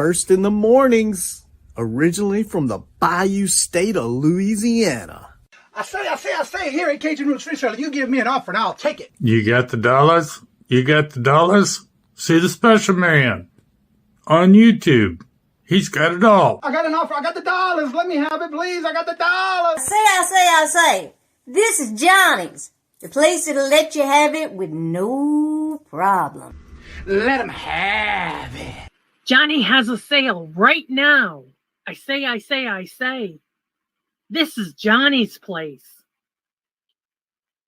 first in the mornings, originally from the Bayou State of Louisiana. I say, here at Kajun Roots Reseller, you give me an offer and I'll take it. You got the dollars? You got the dollars? See the special man on YouTube. He's got it all. I got an offer. I got the dollars. Let me have it, please. I got the dollars. I say. This is Johnny's, the place that'll let you have it with no problem. Let him have it. Johnny has a sale right now. I say. This is Johnny's place.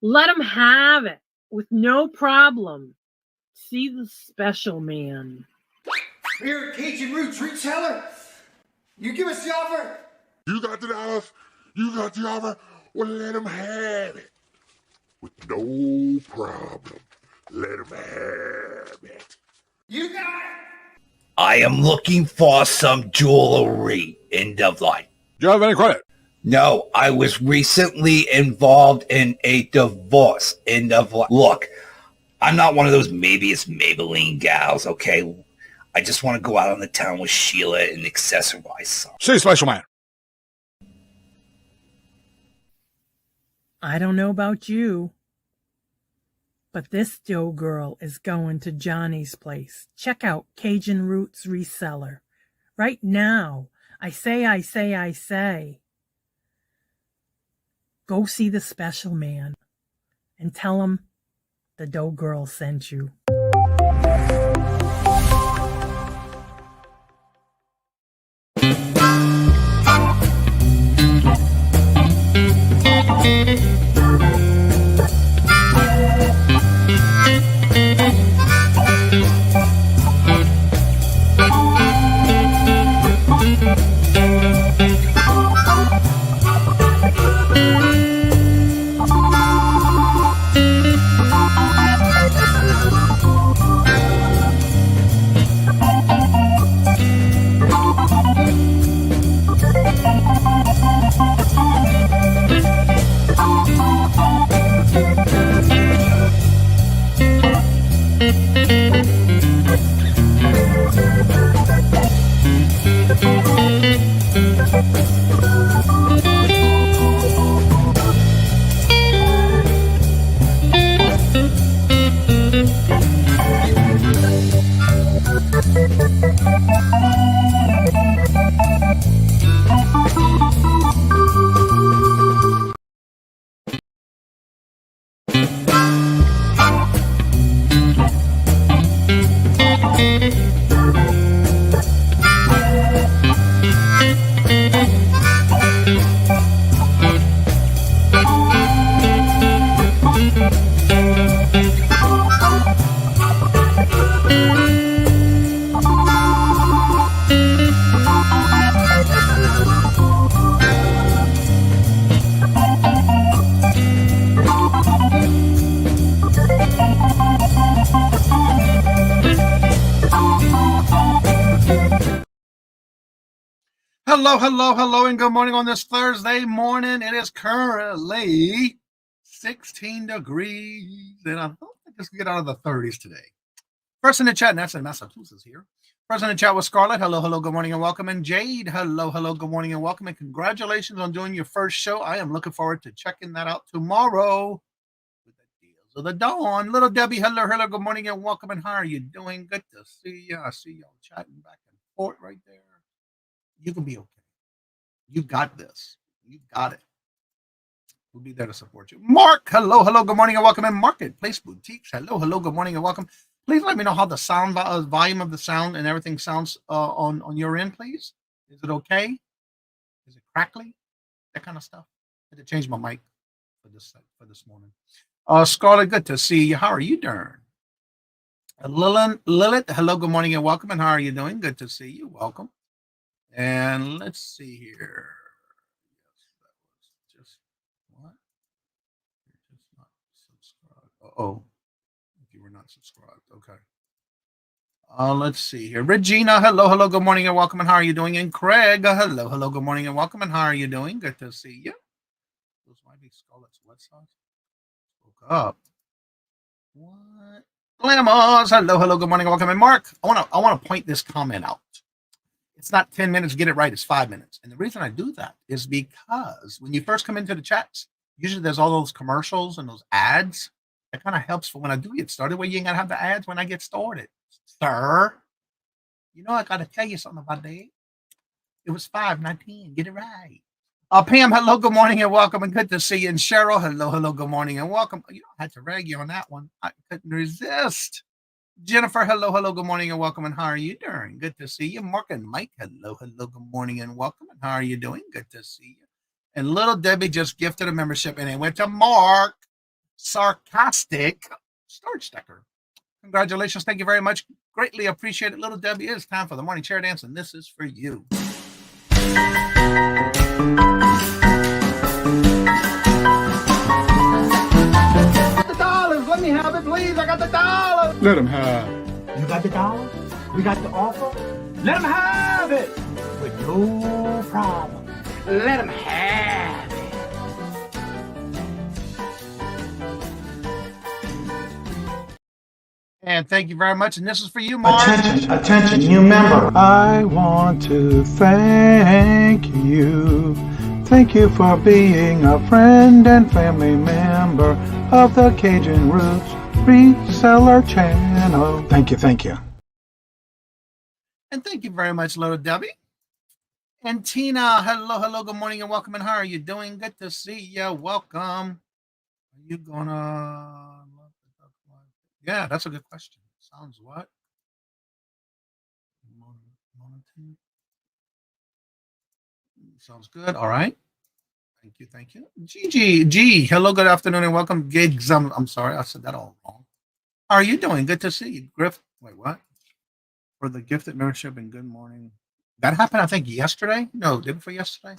Let him have it with no problem. See the special man. Here at Kajun Roots Reseller, you give us the offer. You got the dollars. You got the offer. Well, let him have it with no problem. Let him have it. You got it. I am looking for some jewelry. End of line. Do you have any credit? No, I was recently involved in a divorce. End of line. Look, I'm not one of those maybe it's Maybelline gals, okay? I just want to go out on the town with Sheila and accessorize some. See, special man. I don't know about you, but this Joe girl is going to Johnny's place. Check out Kajun Roots Reseller right now. I say. Go see the special man and tell him the dough girl sent you. Hello, and good morning on this Thursday morning. It is currently 16 degrees, and I hope I just get out of the 30s today. First in the chat, and that's in Massachusetts here. First in the chat was Scarlett. Hello, good morning and welcome. And Jade, hello, good morning and welcome. And congratulations on doing your first show. I am looking forward to checking that out tomorrow with the deals of the dawn. Little Debbie, hello, good morning and welcome. And how are you doing? Good to see you. I see y'all chatting back and forth right there. You can be okay. You got this. You got it. We'll be there to support you. Mark, hello, good morning and welcome. And Marketplace Boutiques, hello, good morning and welcome. Please let me know how the sound volume of the sound and everything sounds on your end, please. Is it okay? Is it crackly? That kind of stuff. I had to change my mic for this morning. Scarlett, good to see you. How are you doing? Lilith, hello, good morning and welcome. And how are you doing? Good to see you. Welcome. And let's see here. Yes, that was just what? You're just not subscribed. Oh, if you were not subscribed. Okay. Let's see here. Regina, hello, good morning and welcome. And how are you doing? And Craig, hello, good morning and welcome. And how are you doing? Good to see you. Those might be Scarlett's websites. Woke up. What? Glamours, hello, good morning and welcome. And Mark, I want to point this comment out. It's not 10 minutes, get it right, it's 5 minutes. And the reason I do that is because when you first come into the chats, usually there's all those commercials and those ads. That kind of helps for when I do get started, where you ain't got to have the ads when I get started. Sir, you know, I got to tell you something about that. It was 5, not 10. Get it right. Pam, hello, good morning and welcome, and good to see you. And Cheryl, hello, good morning and welcome. You know, I had to rag you on that one. I couldn't resist. Jennifer, hello, good morning and welcome. And how are you doing? Good to see you. Mark and Mike, hello, good morning and welcome. And how are you doing? Good to see you. And little Debbie just gifted a membership, and it went to Mark. Sarcastic storage sticker. Congratulations. Thank you very much. Greatly appreciate it. Little Debbie, it's time for the morning chair dance, and this is for you. The dollars, let me have it, please. I got the dollars. Let him have. You got the dollars? We got the offer? Let them have it with no problem. Let them have it. And thank you very much. And this is for you, Mark. Attention, new member. I want to thank you. Thank you for being a friend and family member of the Cajun Roots Reseller channel. Thank you. And thank you very much, little Debbie. And Tina, hello, good morning and welcome. And how are you doing? Good to see you. Welcome. Are you gonna... Yeah, that's a good question. Sounds what? Sounds good. All right. Thank you. G, hello, good afternoon, and welcome. Gigs, I'm sorry, I said that all wrong. How are you doing? Good to see you. Griff, wait, what? For the gifted membership and good morning. That happened, I think, yesterday? No, did it for yesterday?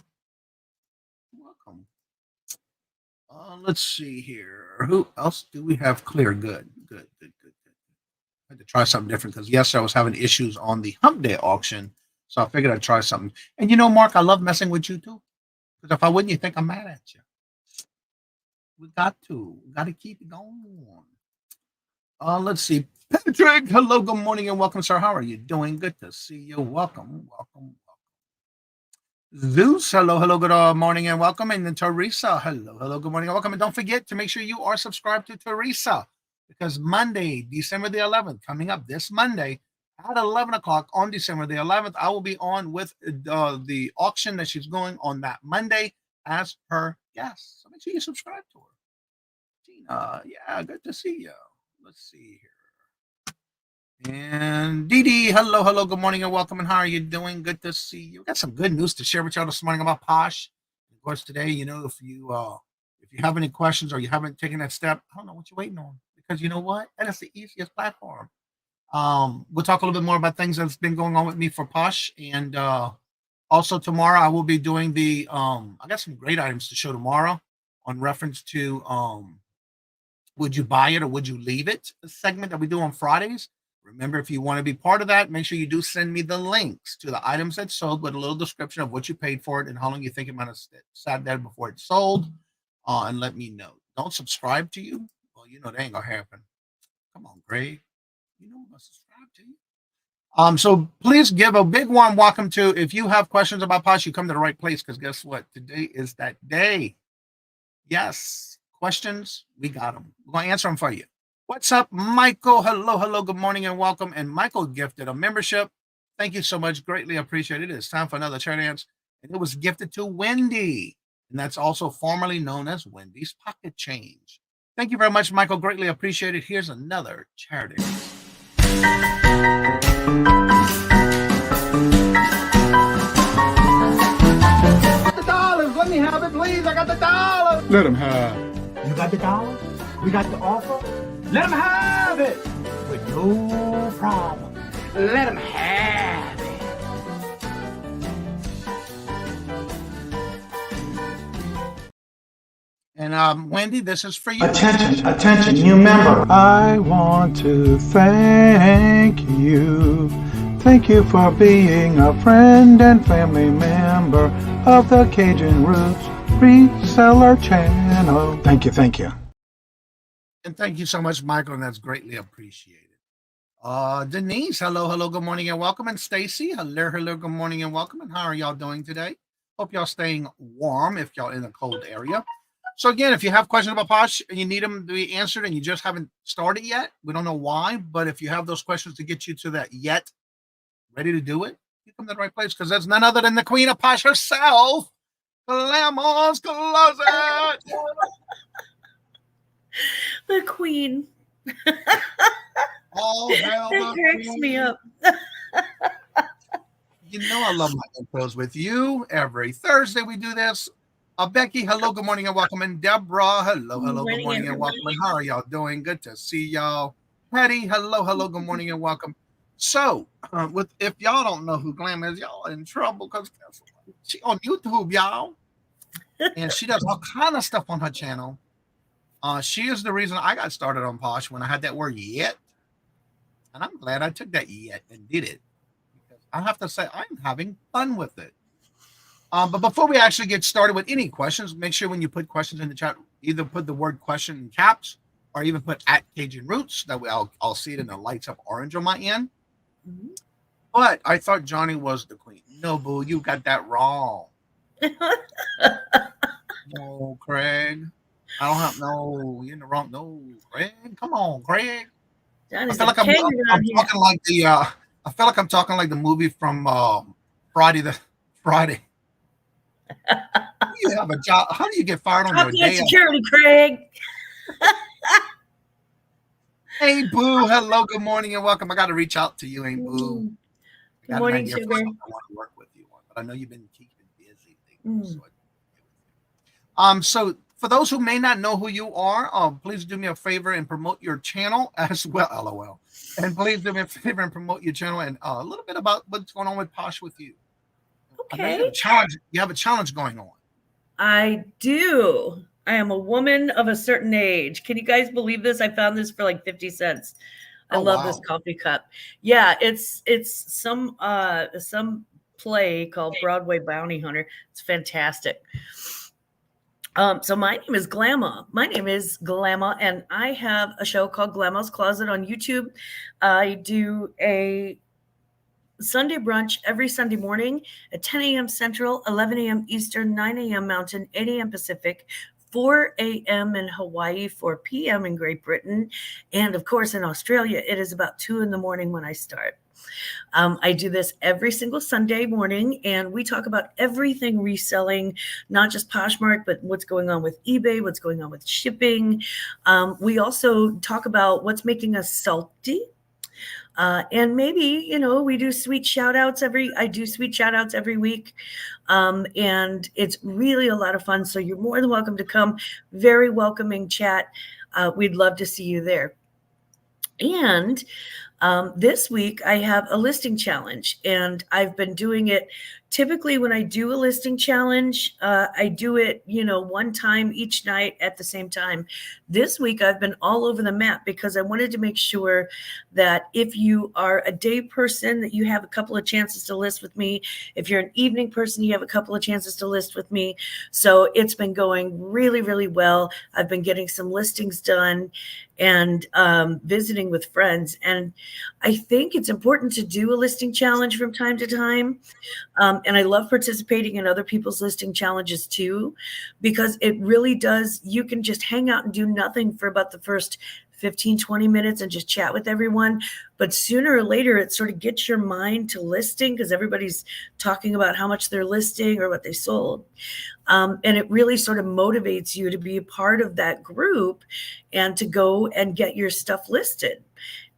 Welcome. Let's see here. Who else do we have clear? Good. I had to try something different because yesterday I was having issues on the hump day auction. So I figured I'd try something. And you know, Mark, I love messing with you too. Because if I wouldn't, you think I'm mad at you. We got to keep it going. Let's see. Patrick, hello, good morning and welcome, sir. How are you doing? Good to see you. Welcome. Zeus, hello, good morning and welcome. And then Teresa, hello, good morning and welcome. And don't forget to make sure you are subscribed to Teresa, because Monday, December the 11th, coming up this Monday at 11 o'clock on December the 11th, I will be on with the auction that she's going on that Monday as her guest. So make sure you subscribe to her. Tina, yeah, good to see you. Let's see here. And Dee Dee, hello, good morning and welcome. And how are you doing? Good to see you. We got some good news to share with y'all this morning about Posh. Of course, today, you know, if you have any questions or you haven't taken that step, I don't know what you're waiting on, because you know what? That is the easiest platform. We'll talk a little bit more about things that's been going on with me for Posh. And also tomorrow I will be doing the I got some great items to show tomorrow on reference to would you buy it or would you leave it? The segment that we do on Fridays. Remember, if you want to be part of that, make sure you do send me the links to the items that sold with a little description of what you paid for it and how long you think it might have sat there before it sold, and let me know. Don't subscribe to you. Well, you know that ain't gonna happen. Come on, Greg. You know I'm gonna subscribe to you. So please give a big warm welcome to, if you have questions about Posh, you come to the right place, because guess what? Today is that day. Yes, questions, we got them. We're gonna answer them for you. What's up, Michael? Hello, good morning and welcome. And Michael gifted a membership. Thank you so much. Greatly appreciate it. It's time for another chair dance. And it was gifted to Wendy. And that's also formerly known as Wendy's Pocket Change. Thank you very much, Michael. Greatly appreciate it. Here's another chair dance. The dollars, let me have it, please. I got the dollars. Let him have. You got the dollars? We got the offer? Let them have it with no problem. Let them have it. And Wendy, this is for you. Attention, new member. I want to thank you. Thank you for being a friend and family member of the Cajun Roots Reseller channel. Thank you. And thank you so much, Michael, and that's greatly appreciated. Denise, hello, good morning and welcome. And Stacy, hello, good morning and welcome. And how are y'all doing today? Hope y'all staying warm if y'all in a cold area. So again, if you have questions about Posh and you need them to be answered and you just haven't started yet, we don't know why, but if you have those questions to get you to that yet, ready to do it, you come to the right place because that's none other than the Queen of Posh herself, Glamour's Closet. The Queen. Oh, hell, That cracks me up. You know I love my intros with you. Every Thursday we do this. Becky, hello, good morning and welcome. And Deborah, hello, good morning and welcome. And how are y'all doing? Good to see y'all. Patty, hello, good morning and welcome. So, if y'all don't know who Glam is, y'all in trouble because she on YouTube, y'all. And she does all kind of stuff on her channel. She is the reason I got started on Posh when I had that word yet. And I'm glad I took that yet and did it. Because I have to say, I'm having fun with it. But before we actually get started with any questions, make sure when you put questions in the chat, either put the word question in caps or even put @CajunRoots. That way I'll see it and it lights up orange on my end. Mm-hmm. But I thought Johnny was the queen. No, boo, you got that wrong. No, Craig. I don't have you're in the wrong. No, Craig. Come on, Craig. I feel like I'm talking like I feel like I'm talking like the movie from Friday. You have a job. How do you get fired on your day? Security, Craig. Hey, Boo. Hello, good morning and welcome. I got to reach out to you, hey, Boo. Good morning, sugar. I want to work with you on, but I know you've been keeping busy. So for those who may not know who you are, please do me a favor and promote your channel as well. LOL. And please do me a favor and promote your channel and a little bit about what's going on with Posh with you. Okay. You have a challenge going on. I do. I am a woman of a certain age. Can you guys believe this? I found this for like 50 cents. I love this coffee cup. Yeah, it's some play called Broadway Bounty Hunter. It's fantastic. So my name is Glamour. And I have a show called Glamour's Closet on YouTube. I do a Sunday brunch every Sunday morning at 10 a.m. Central, 11 a.m. Eastern, 9 a.m. Mountain, 8 a.m. Pacific, 4 a.m. in Hawaii, 4 p.m. in Great Britain. And of course, in Australia, it is about 2 in the morning when I start. I do this every single Sunday morning, and we talk about everything reselling, not just Poshmark, but what's going on with eBay, what's going on with shipping. We also talk about what's making us salty. And maybe, we do sweet shout outs I do sweet shout outs every week. And it's really a lot of fun. So you're more than welcome to come. Very welcoming chat. We'd love to see you there. And this week I have a listing challenge, and I've been doing it. Typically when I do a listing challenge, I do it, one time each night at the same time. This week I've been all over the map because I wanted to make sure that if you are a day person, that you have a couple of chances to list with me. If you're an evening person, you have a couple of chances to list with me. So it's been going really, really well. I've been getting some listings done and visiting with friends. And I think it's important to do a listing challenge from time to time. And I love participating in other people's listing challenges too, because it really does. You can just hang out and do nothing for about the first 15, 20 minutes and just chat with everyone. But sooner or later, it sort of gets your mind to listing because everybody's talking about how much they're listing or what they sold. And it really sort of motivates you to be a part of that group and to go and get your stuff listed.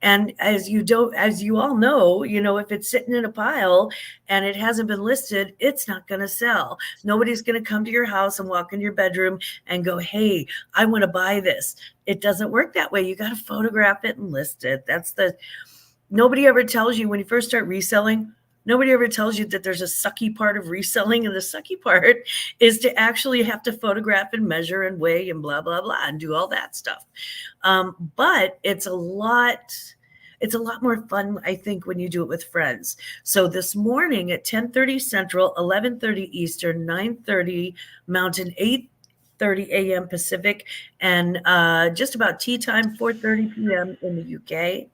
And as you all know, if it's sitting in a pile and it hasn't been listed, it's not going to sell. Nobody's going to come to your house and walk in your bedroom and go, hey, I want to buy this. It doesn't work that way. You got to photograph it and list it. Nobody ever tells you when you first start reselling, nobody ever tells you that there's a sucky part of reselling. And the sucky part is to actually have to photograph and measure and weigh and blah, blah, blah, and do all that stuff. But it's a lot more fun, I think, when you do it with friends. So this morning at 10:30 Central, 11:30 Eastern, 9:30 Mountain, 8 5:30 a.m. Pacific, and just about tea time, 4:30 p.m. in the UK.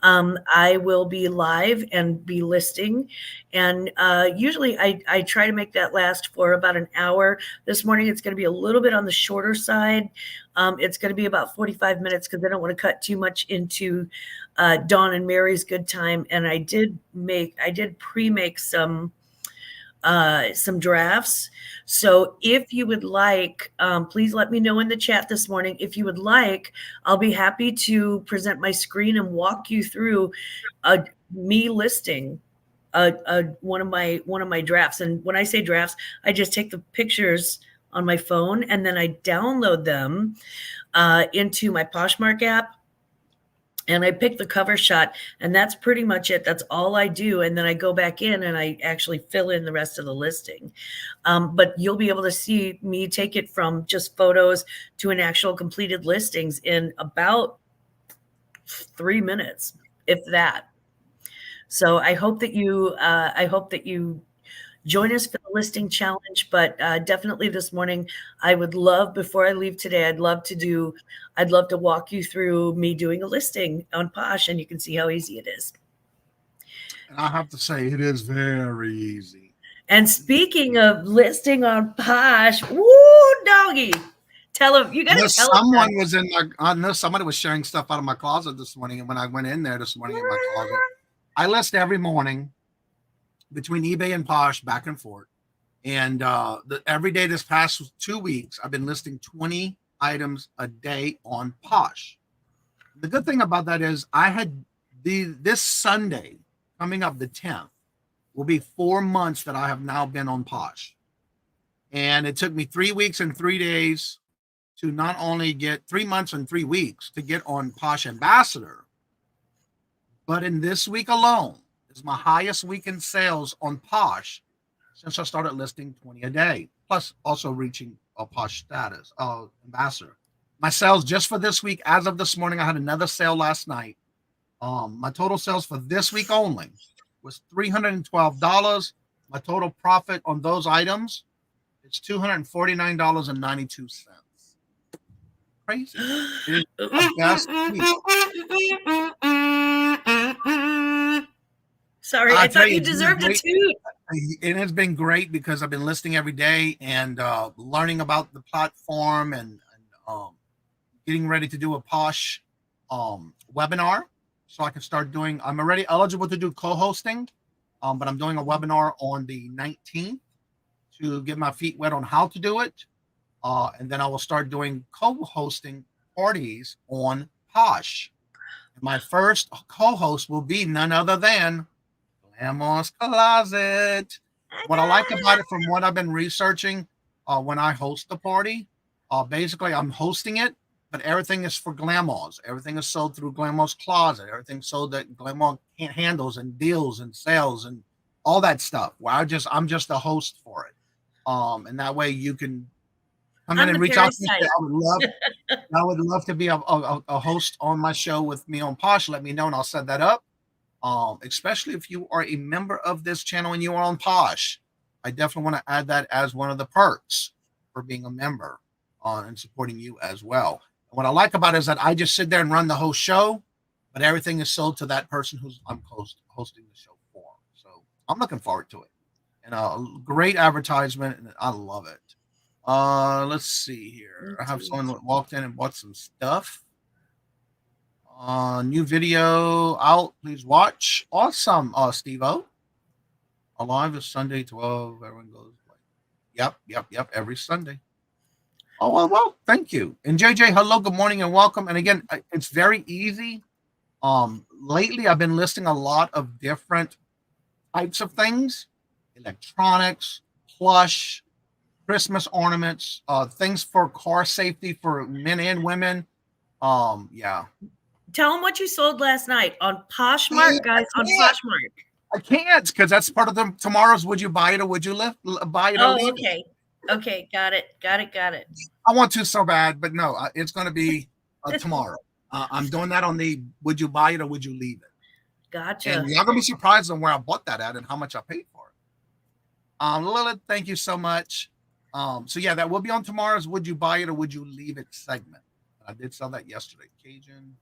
I will be live and be listing, and usually I try to make that last for about an hour. This morning it's going to be a little bit on the shorter side. It's going to be about 45 minutes because I don't want to cut too much into Dawn and Mary's good time. And I did pre-make some drafts. So if you would like, please let me know in the chat this morning. If you would like, I'll be happy to present my screen and walk you through me listing one of my drafts. And when I say drafts, I just take the pictures on my phone and then I download them into my Poshmark app. And I pick the cover shot, and that's pretty much it. That's all I do. And then I go back in and I actually fill in the rest of the listing. But you'll be able to see me take it from just photos to an actual completed listings in about 3 minutes, if that. So I hope that you join us for the listing challenge, but definitely this morning, I would love, before I leave today, I'd love to walk you through me doing a listing on Posh, and you can see how easy it is. And I have to say, it is very easy. And speaking of listing on Posh, woo, doggy, tell them, you got to tell someone them. was in my, I know somebody was sharing stuff out of my closet this morning, and when I went in there this morning in my closet, I list every morning between eBay and Posh back and forth. And every day this past 2 weeks, I've been listing 20 items a day on Posh. The good thing about that is I had this Sunday coming up, the 10th, will be 4 months that I have now been on Posh. And it took me 3 weeks and 3 days to not only get 3 months and 3 weeks to get on Posh Ambassador, but in this week alone, is my highest week in sales on Posh since I started listing 20 a day, plus also reaching a Posh status, ambassador. My sales just for this week, as of this morning, I had another sale last night. My total sales for this week only was $312. My total profit on those items is $249.92. Crazy. It is the best week. Sorry, I thought you deserved a toot. It has been great because I've been listing every day and learning about the platform and getting ready to do a Posh webinar so I can start doing. I'm already eligible to do co-hosting, but I'm doing a webinar on the 19th to get my feet wet on how to do it. And then I will start doing co-hosting parties on Posh. And my first co-host will be none other than Glamorous Closet. What I like about it, from what I've been researching, when I host the party, basically I'm hosting it, but everything is for Glamorous. Everything is sold through Glamorous Closet. Everything's sold that Glamorous handles and deals and sales and all that stuff. Where I'm just a host for it. And that way you can come in and reach out to me. I would love to be a host on my show with me on Posh. Let me know and I'll set that up. Especially if you are a member of this channel and you are on Posh, I definitely want to add that as one of the perks for being a member and supporting you as well. And what I like about it is that I just sit there and run the whole show, but everything is sold to that person who's I'm hosting the show for. So I'm looking forward to it. And a great advertisement, and I love it. Let's see here. I have someone that walked in and bought some stuff. New video out. Please watch. Awesome, Steve-O. Alive is Sunday 12. Everyone goes like, yep. Every Sunday. Oh, well, thank you. And JJ, hello, good morning, and welcome. And again, it's very easy. Lately, I've been listing a lot of different types of things: electronics, plush, Christmas ornaments, things for car safety for men and women. Yeah. Tell them what you sold last night on Poshmark, guys. On Poshmark. I can't, because that's part of tomorrow's Would You Buy It or Would You Buy It or Leave Okay. It? Okay, got it. I want to so bad, but no, it's going to be tomorrow. I'm doing that on the Would You Buy It or Would You Leave It? Gotcha. And y'all going to be surprised on where I bought that at and how much I paid for it. Lilith, thank you so much. So yeah, that will be on tomorrow's Would You Buy It or Would You Leave It segment. I did sell that yesterday. Kajun,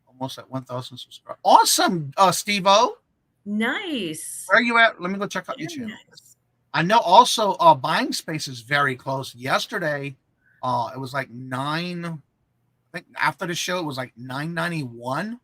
almost at 1,000 subscribers. Awesome, Steve-O. Nice. Where are you at? Let me go check out your Very channel. nice. I know also Buying Space is very close. Yesterday, it was like 9. I think after the show, it was like 991.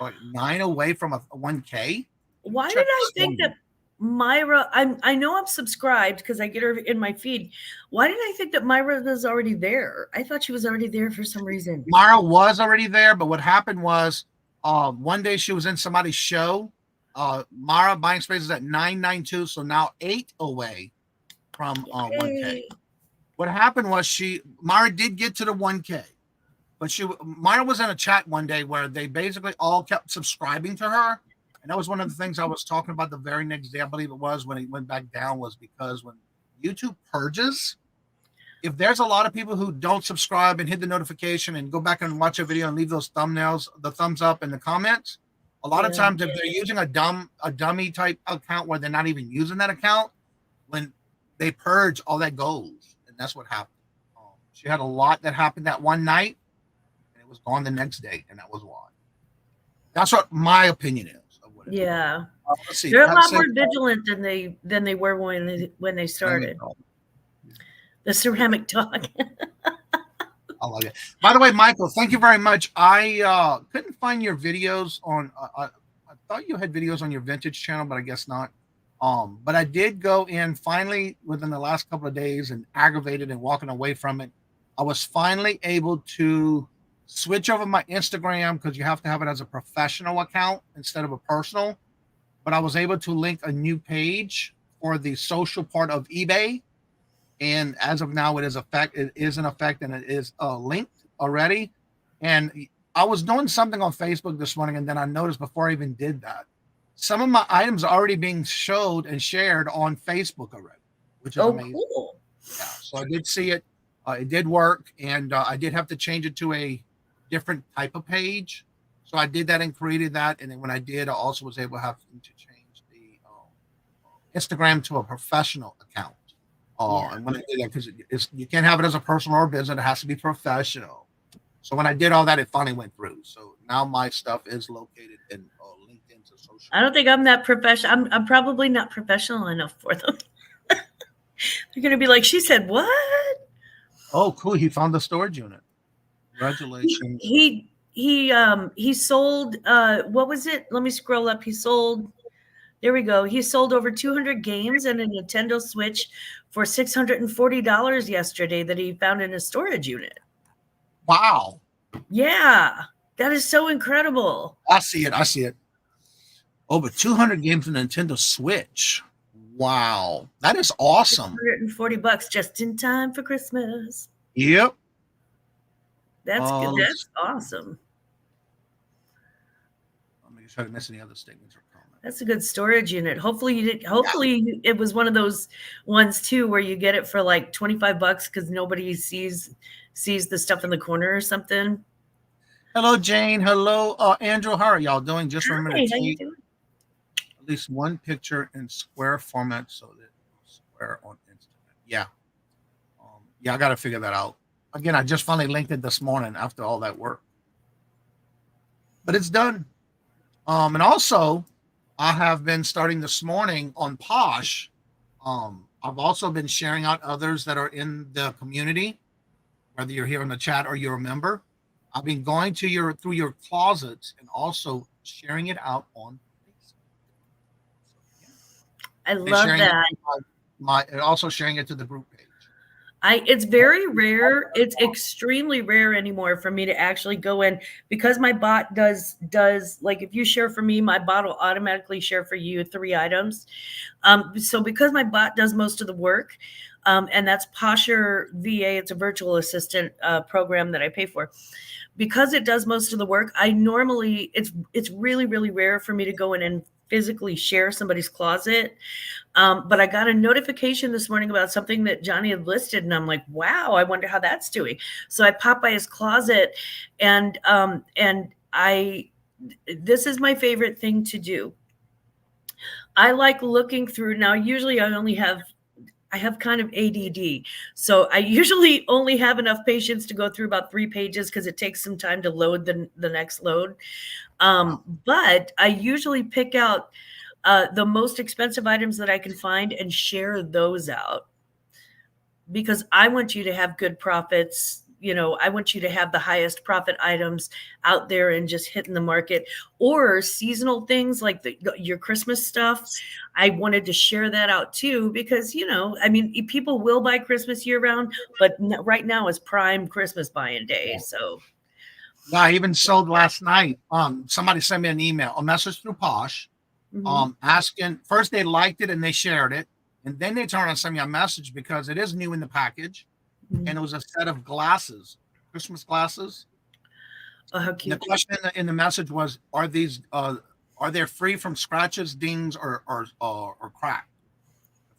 Like 9 away from a 1K. Why did I think that Myra, I know I'm subscribed because I get her in my feed. Why did I think that Myra was already there? I thought she was already there for some reason. Myra was already there, but what happened was one day she was in somebody's show. Myra Buying Space is at 992, so now 8 away from 1K. What happened was Myra did get to the 1K, but Myra was in a chat one day where they basically all kept subscribing to her. And that was one of the things I was talking about the very next day, I believe it was, when it went back down, was because when YouTube purges, if there's a lot of people who don't subscribe and hit the notification and go back and watch a video and leave those thumbnails, the thumbs up in the comments, a lot of times if they're using a dummy type account where they're not even using that account, when they purge, all that goes. And that's what happened. She had a lot that happened that one night, and it was gone the next day, and that was why. That's what my opinion is. Yeah, let's see. They're a lot more vigilant than they were when they started. The ceramic dog. I love it. By the way, Michael, thank you very much. I couldn't find your videos on. I thought you had videos on your vintage channel, but I guess not. But I did go in finally within the last couple of days, and aggravated and walking away from it. I was finally able to switch over my Instagram because you have to have it as a professional account instead of a personal. But I was able to link a new page for the social part of eBay. And as of now, it is in effect, and it is linked already. And I was doing something on Facebook this morning, and then I noticed before I even did that, some of my items are already being showed and shared on Facebook already, which is amazing. Cool. Yeah, so I did see it. It did work, and I did have to change it to a different type of page. So I did that and created that. And then when I did, I also was able to have to change the Instagram to a professional account. And when I did that, because you can't have it as a personal or business, it has to be professional. So when I did all that, it finally went through. So now my stuff is located in LinkedIn to social. I don't think I'm that professional. I'm probably not professional enough for them. They're gonna be like, she said what? Oh, cool. He found the storage unit. Congratulations. He sold what was it? Let me scroll up. There we go. He sold over 200 games and a Nintendo Switch for $640 yesterday that he found in a storage unit. Wow. Yeah. That is so incredible. I see it. Over 200 games on Nintendo Switch. Wow. That is awesome. $140 just in time for Christmas. Yep. That's good. That's awesome. Let me try to miss any other statements or comments. That's a good storage unit. Hopefully it was one of those ones too where you get it for like $25 because nobody sees the stuff in the corner or something. Hello, Jane. Hello, Andrew. How are y'all doing? Just remember to take at least one picture in square format so that square on Instagram. Yeah. I got to figure that out. Again, I just finally linked it this morning after all that work. But it's done. And also, I have been starting this morning on Posh. I've also been sharing out others that are in the community, whether you're here in the chat or you're a member. I've been going to through your closets and also sharing it out on Facebook. I love that. And also sharing it to the group page. It's very rare. It's extremely rare anymore for me to actually go in because my bot does like if you share for me, my bot will automatically share for you 3 items. So because my bot does most of the work, and that's Posher VA, it's a virtual assistant program that I pay for. Because it does most of the work, I normally it's really, really rare for me to go in and physically share somebody's closet. But I got a notification this morning about something that Johnny had listed, and I'm like, wow, I wonder how that's doing. So I popped by his closet, and this is my favorite thing to do. I like looking through. Now, usually I only have I have kind of ADD. So I usually only have enough patience to go through about 3 pages because it takes some time to load the next load. But I usually pick out the most expensive items that I can find and share those out, because I want you to have good profits. You know, I want you to have the highest profit items out there and just hitting the market, or seasonal things like your Christmas stuff. I wanted to share that out too, because, you know, I mean, people will buy Christmas year round, but right now is prime Christmas buying day. So Yeah, I even sold last night. Somebody sent me an email, a message through Posh, asking, first they liked it and they shared it, and then they turned and sent me a message because it is new in the package, and it was a set of glasses, Christmas glasses. Oh, how cute. The question in the message was, are they free from scratches, dings, or crack?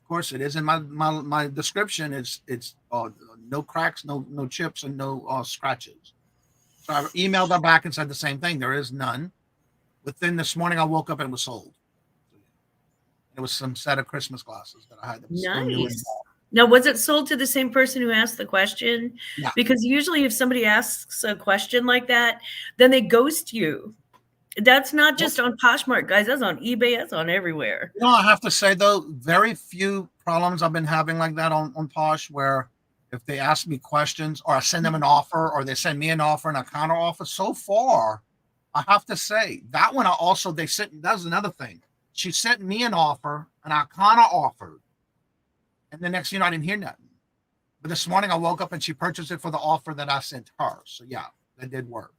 Of course, it is in my description. It's no cracks, no chips, and no scratches. So I emailed her back and said the same thing. There is none. Within this morning, I woke up and it was sold. It was some set of Christmas glasses that I had. Nice. Now, was it sold to the same person who asked the question? Yeah. Because usually if somebody asks a question like that, then they ghost you. That's not just on Poshmark, guys. That's on eBay. That's on everywhere. You know, I have to say, though, very few problems I've been having like that on Posh, where if they ask me questions or I send them an offer or they send me an offer and a counter offer, so far, I have to say that one that was another thing. She sent me an offer and I counter offered. And the next thing you know, I didn't hear nothing. But this morning I woke up and she purchased it for the offer that I sent her. So yeah, that did work.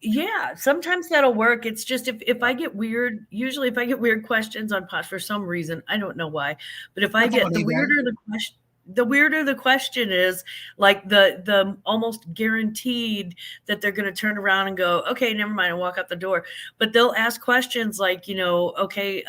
Yeah, sometimes that'll work. It's just if I get weird, usually if I get weird questions on Posh for some reason, I don't know why, but if I get the weirder the question is, like the almost guaranteed that they're going to turn around and go, okay, never mind, and walk out the door. But they'll ask questions like, you know, okay,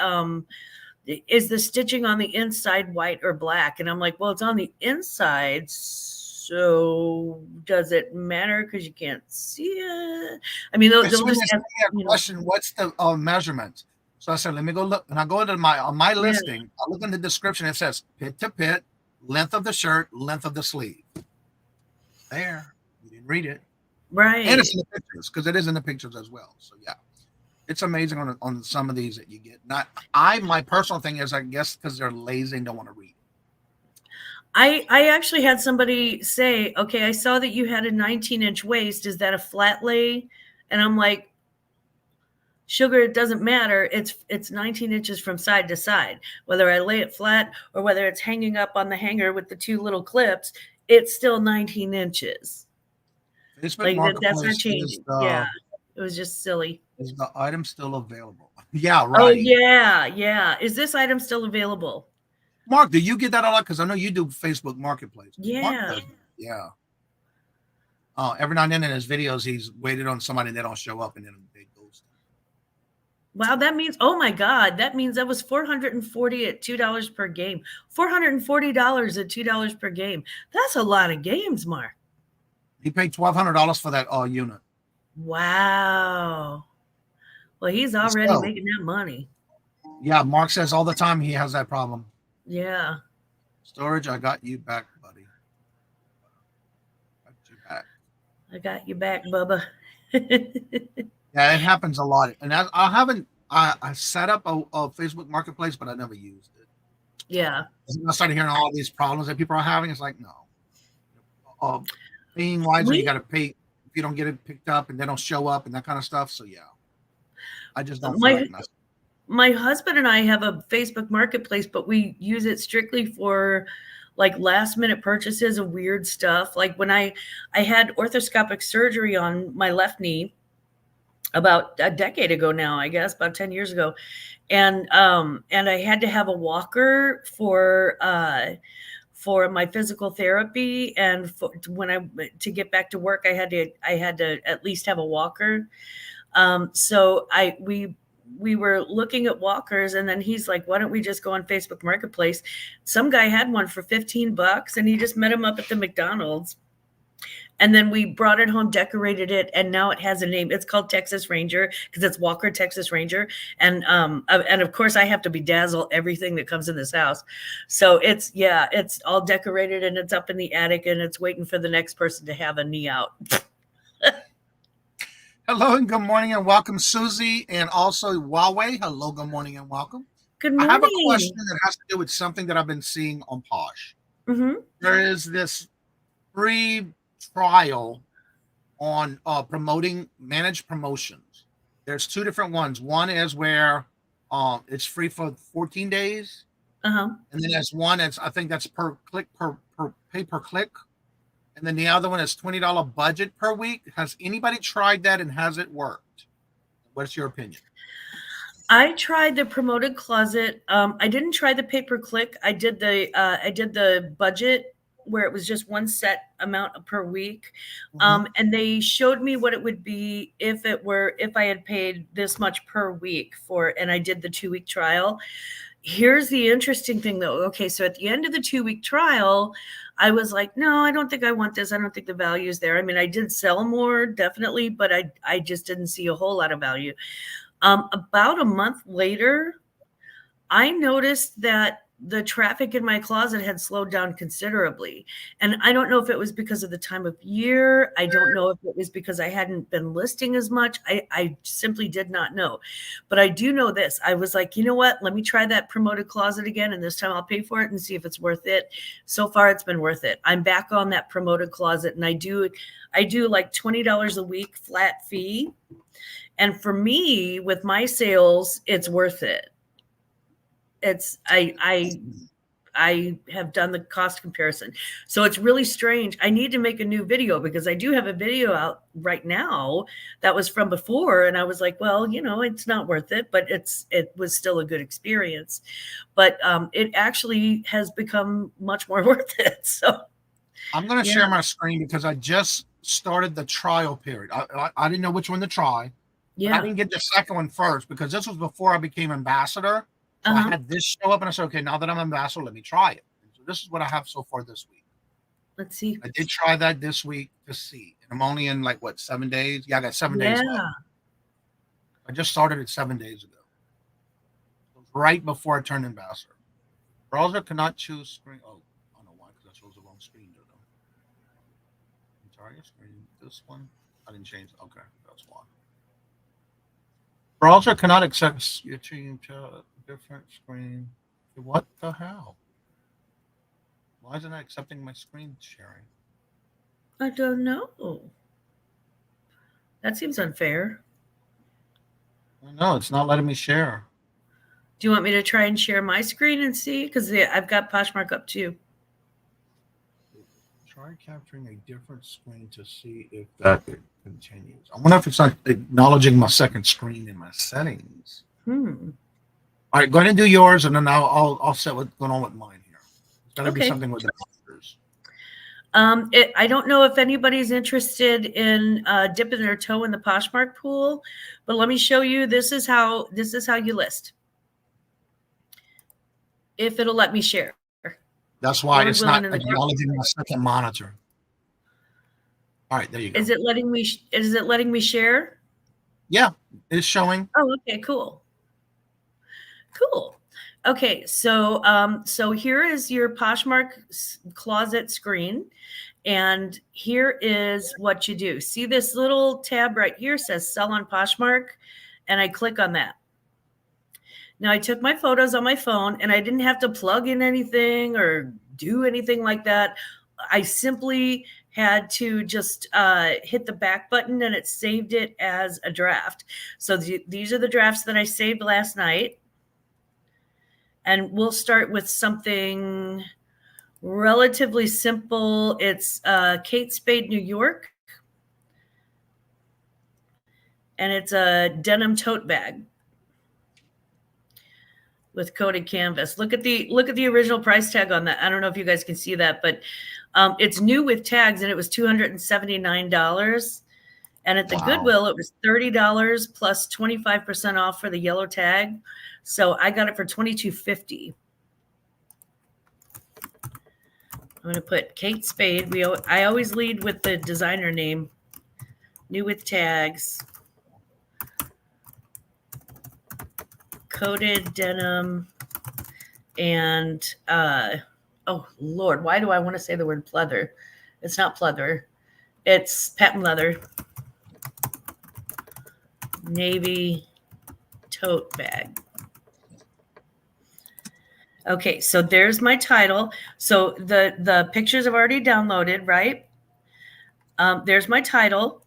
is the stitching on the inside white or black? And I'm like, well, it's on the inside. So does it matter because you can't see it? I mean, they'll just ask a question. What's the measurement? So I said, let me go look. And I go into my listing. I look in the description. It says pit to pit, length of the shirt, length of the sleeve. There, you didn't read it, right? And it's in the pictures because it is in the pictures as well. So yeah, it's amazing on some of these that you get. My personal thing is, I guess because they're lazy and don't want to read. I actually had somebody say, okay, I saw that you had a 19-inch waist. Is that a flat lay? And I'm like, sugar, it doesn't matter. It's 19 inches from side to side. Whether I lay it flat or whether it's hanging up on the hanger with the 2 little clips, it's still 19 inches. Like that's not changing. Yeah, it was just silly. Is the item still available? Yeah, right. Oh, yeah. Is this item still available? Mark, do you get that a lot? Because I know you do Facebook Marketplace. Yeah. Yeah. Every now and then in his videos, he's waited on somebody and they don't show up and then they ghost. Wow, that means, oh my God, that means that was $440 at $2 per game. $440 at $2 per game. That's a lot of games, Mark. He paid $1,200 for that unit. Wow. Well, he's already making that money. Yeah, Mark says all the time he has that problem. Yeah. Storage, I got you back, buddy. I got you back, Bubba. Yeah, it happens a lot. And I set up a Facebook Marketplace, but I never used it. Yeah. I started hearing all these problems that people are having. It's like, no. Paying wise, you got to pay if you don't get it picked up and they don't show up and that kind of stuff. So, yeah. I just don't feel like messing. My husband and I have a Facebook Marketplace, but we use it strictly for like last minute purchases of weird stuff. Like when I had orthoscopic surgery on my left knee about a decade ago now, I guess about 10 years ago. And I had to have a walker for my physical therapy. And to get back to work, I had to at least have a walker. So we were looking at walkers, and then he's like, why don't we just go on Facebook Marketplace? Some guy had one for $15 and he just met him up at the McDonald's. And then we brought it home, decorated it, and now it has a name. It's called Texas Ranger because it's Walker Texas Ranger. And of course I have to bedazzle everything that comes in this house. So it's all decorated and it's up in the attic and it's waiting for the next person to have a knee out. Hello and good morning and welcome, Susie, and also Huawei. Hello, good morning and welcome. Good morning. I have a question that has to do with something that I've been seeing on Posh. Mm-hmm. There is this free trial on promoting managed promotions. There's two different ones. One is where it's free for 14 days. Uh-huh. And then there's one that's, I think that's per click, per pay per click. And then the other one is $20 budget per week. Has anybody tried that and has it worked? What's your opinion? I tried the promoted closet. I didn't try the pay per click. I did the budget where it was just one set amount per week. And they showed me what it would be if I had paid this much per week and I did the 2-week trial. Here's the interesting thing though. Okay. So at the end of the 2-week trial, I was like, no, I don't think I want this. I don't think the value is there. I mean, I did sell more, definitely, but I just didn't see a whole lot of value. About a month later, I noticed that the traffic in my closet had slowed down considerably. And I don't know if it was because of the time of year. I don't know if it was because I hadn't been listing as much. I simply did not know. But I do know this. I was like, you know what? Let me try that promoted closet again. And this time I'll pay for it and see if it's worth it. So far, it's been worth it. I'm back on that promoted closet. And I do like $20 a week flat fee. And for me, with my sales, it's worth it. I have done the cost comparison. So it's really strange. I need to make a new video because I do have a video out right now that was from before. And I was like, well, it's not worth it, but it was still a good experience. But it actually has become much more worth it. So I'm going to share my screen because I just started the trial period. I didn't know which one to try. Yeah. I didn't get the second one first because this was before I became ambassador. So I had this show up and I said, okay, now that I'm ambassador, let me try it. So this is what I have so far this week. Let's see. I did try that this week to see. And I'm only in 7 days? Yeah, I got 7 days left. I just started it 7 days ago. It was right before I turned ambassador. Browser cannot choose screen. Oh, I don't know why, because I chose the wrong screen. Entire screen. This one. I didn't change it. Okay, that's why. Browser cannot accept your change to a different screen. What the hell? Why isn't it accepting my screen sharing? I don't know. That seems unfair. No, it's not letting me share. Do you want me to try and share my screen and see? Because I've got Poshmark up too. Try capturing a different screen to see if that continues. I wonder if it's not acknowledging my second screen in my settings. All right, go ahead and do yours, and then I'll set what's going on with mine here. It's got to be something with the numbers. I don't know if anybody's interested in dipping their toe in the Poshmark pool, but let me show you. This is how you list. If it'll let me share. That's why it's not acknowledging my second monitor. All right, there you go. Is it letting me share? Yeah, it's showing. Oh, okay, cool. Cool. Okay, so here is your Poshmark closet screen, and here is what you do. See this little tab right here says Sell on Poshmark, and I click on that. Now I took my photos on my phone, and I didn't have to plug in anything or do anything like that. I simply had to just hit the back button, and it saved it as a draft. So these are the drafts that I saved last night. And we'll start with something relatively simple. It's Kate Spade, New York. And it's a denim tote bag with coated canvas. Look at the original price tag on that. I don't know if you guys can see that, but it's new with tags, and it was $279. And at the Goodwill, it was $30 plus 25% off for the yellow tag. So I got it for $22.50. I'm going to put Kate Spade. I always lead with the designer name. New with tags. Coated denim. And, oh, Lord, why do I want to say the word pleather? It's not pleather. It's patent leather. Navy tote bag. Okay, so there's my title. So the pictures I've already downloaded, right? There's my title.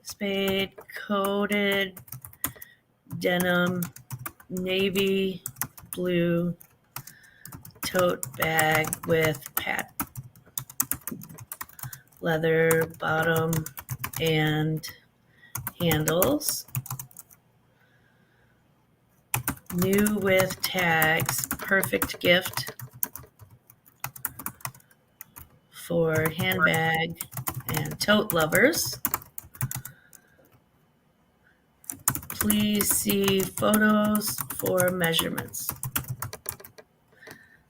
Spade coated denim navy blue tote bag with patent leather bottom and handles. New with tags, perfect gift for handbag and tote lovers. Please see photos for measurements.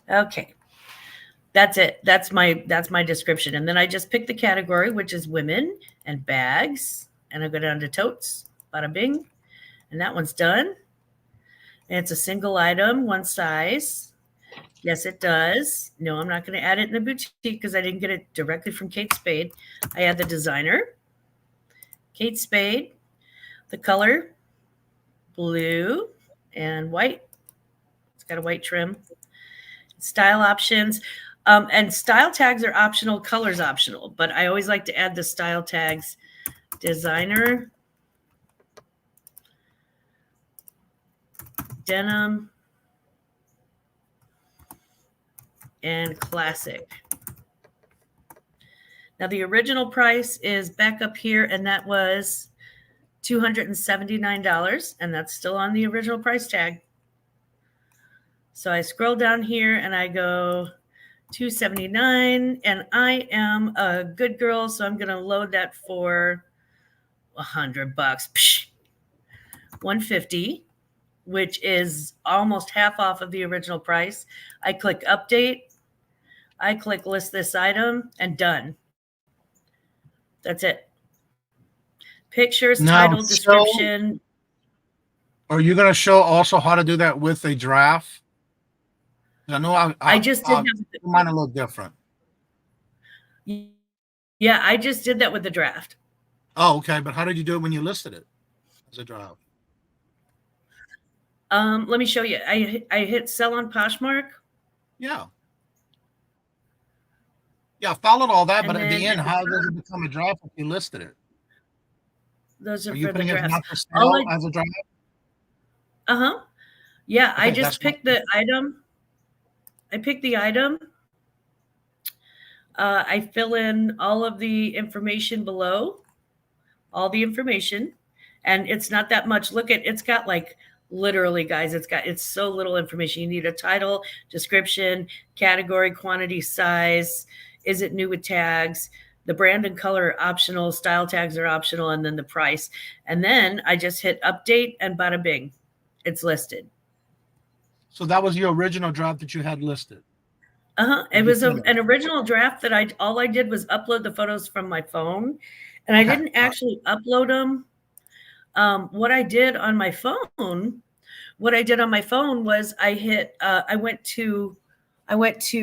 Okay, that's it. That's my description. And then I just pick the category, which is women and bags. And I go down to totes, bada bing. And that one's done. And it's a single item, one size. Yes, it does. No, I'm not going to add it in the boutique because I didn't get it directly from Kate Spade. I add the designer, Kate Spade, the color, blue and white. It's got a white trim. Style options. And style tags are optional, colors optional. But I always like to add the style tags, designer, denim, and classic. Now the original price is back up here, and that was $279, and that's still on the original price tag. So I scroll down here and I go $279, and I am a good girl, so I'm going to load that for $100. Psh, $150. Which is almost half off of the original price. I click update. I click list this item and done. That's it. Pictures, title, description. Are you going to show also how to do that with a draft? I know I just did mine a little different. Yeah, I just did that with the draft. Oh, okay. But how did you do it when you listed it as a draft? Let me show you. I hit sell on Poshmark. Yeah. Yeah, I followed all that, And but at the then end, how does it become a draft if you listed it? Those are Are you for the putting it draft. not for sale as a draft? Uh-huh. Yeah, I Okay, just picked the item. I picked the item. I fill in all of the information below, all the information, and it's not that much. Look at, it's got like, literally, guys, it's so little information. You need a title, description, category, quantity, size. Is it new with tags? The brand and color are optional. Style tags are optional. And then the price. And then I just hit update and bada bing. It's listed. So that was your original draft that you had listed. Uh-huh. It was an original draft that all I did was upload the photos from my phone. And I didn't actually upload them. What I did on my phone was I went to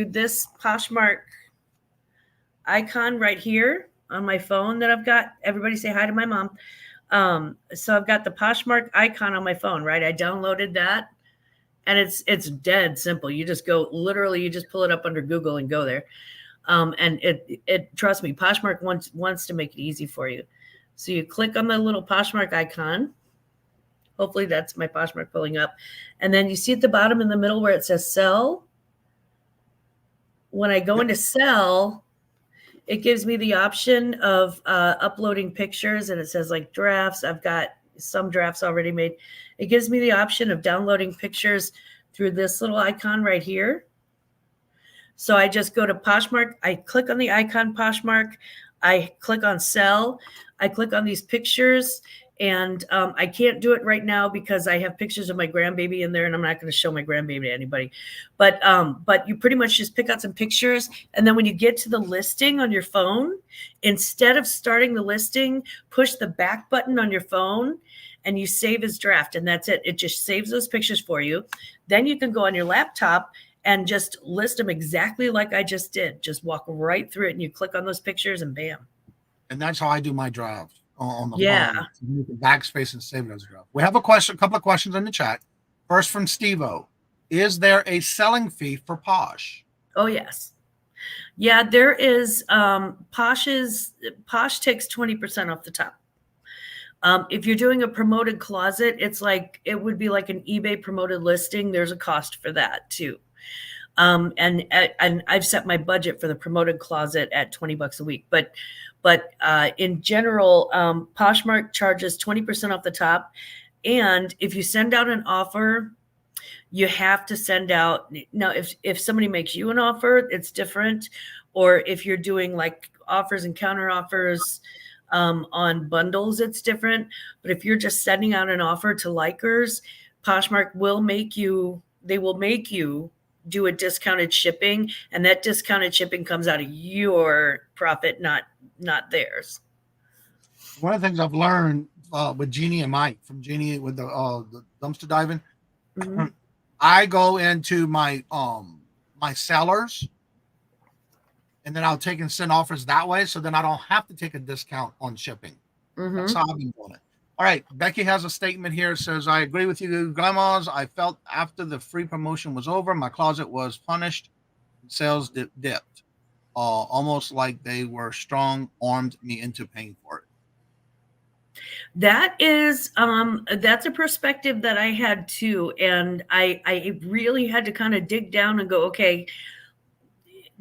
this Poshmark icon right here on my phone that I've got. Everybody say hi to my mom. So I've got the Poshmark icon on my phone, right? I downloaded that, and it's dead simple. You just go, literally, you just pull it up under Google and go there. And it trust me, Poshmark wants to make it easy for you. So you click on the little Poshmark icon. Hopefully that's my Poshmark pulling up. And then you see at the bottom in the middle where it says sell. When I go into sell, it gives me the option of uploading pictures, and it says like drafts. I've got some drafts already made. It gives me the option of downloading pictures through this little icon right here. So I just go to Poshmark. I click on the icon Poshmark. I click on sell. I click on these pictures. And I can't do it right now because I have pictures of my grandbaby in there, and I'm not going to show my grandbaby to anybody. But you pretty much just pick out some pictures, and then when you get to the listing on your phone, instead of starting the listing, push the back button on your phone, and you save as draft, and that's it. It just saves those pictures for you. Then you can go on your laptop and just list them exactly like I just did. Just walk right through it, and you click on those pictures, and bam. And that's how I do my draft on the Yeah. phone. You can backspace and save it as a draft. We have a couple of questions in the chat. First from Steve-O. Is there a selling fee for Posh? Oh, yes. Yeah, there is. Posh takes 20% off the top. If you're doing a promoted closet, it would be like an eBay promoted listing. There's a cost for that too. And I've set my budget for the promoted closet at $20 a week. But in general, Poshmark charges 20% off the top. And if you send out an offer, you have to send out. Now, if somebody makes you an offer, it's different. Or if you're doing like offers and counter offers on bundles, it's different. But if you're just sending out an offer to likers, Poshmark will make you do a discounted shipping, and that discounted shipping comes out of your profit, not theirs. One of the things I've learned with Jeannie and Mike from Jeannie with the dumpster diving, Mm-hmm. I go into my my sellers, and then I'll take and send offers that way, so then I don't have to take a discount on shipping. Mm-hmm. That's how I've been doing it. All right, Becky has a statement here. It says, I agree with you, grandmas. I felt after the free promotion was over, my closet was punished. Sales dipped. Almost like they were strong-armed me into paying for it. That is, that's a perspective that I had too. And I really had to kind of dig down and go, okay,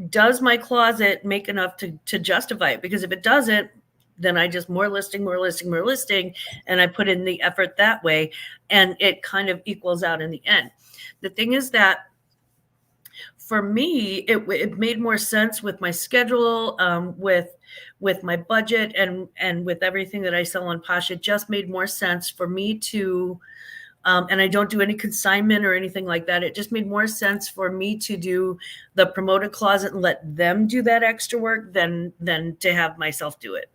does my closet make enough to justify it? Because if it doesn't, then I just more listing, and I put in the effort that way, and it kind of equals out in the end. The thing is that for me, it made more sense with my schedule, with my budget, and with everything that I sell on Posh. It just made more sense for me to, and I don't do any consignment or anything like that. It just made more sense for me to do the promoted closet and let them do that extra work than to have myself do it.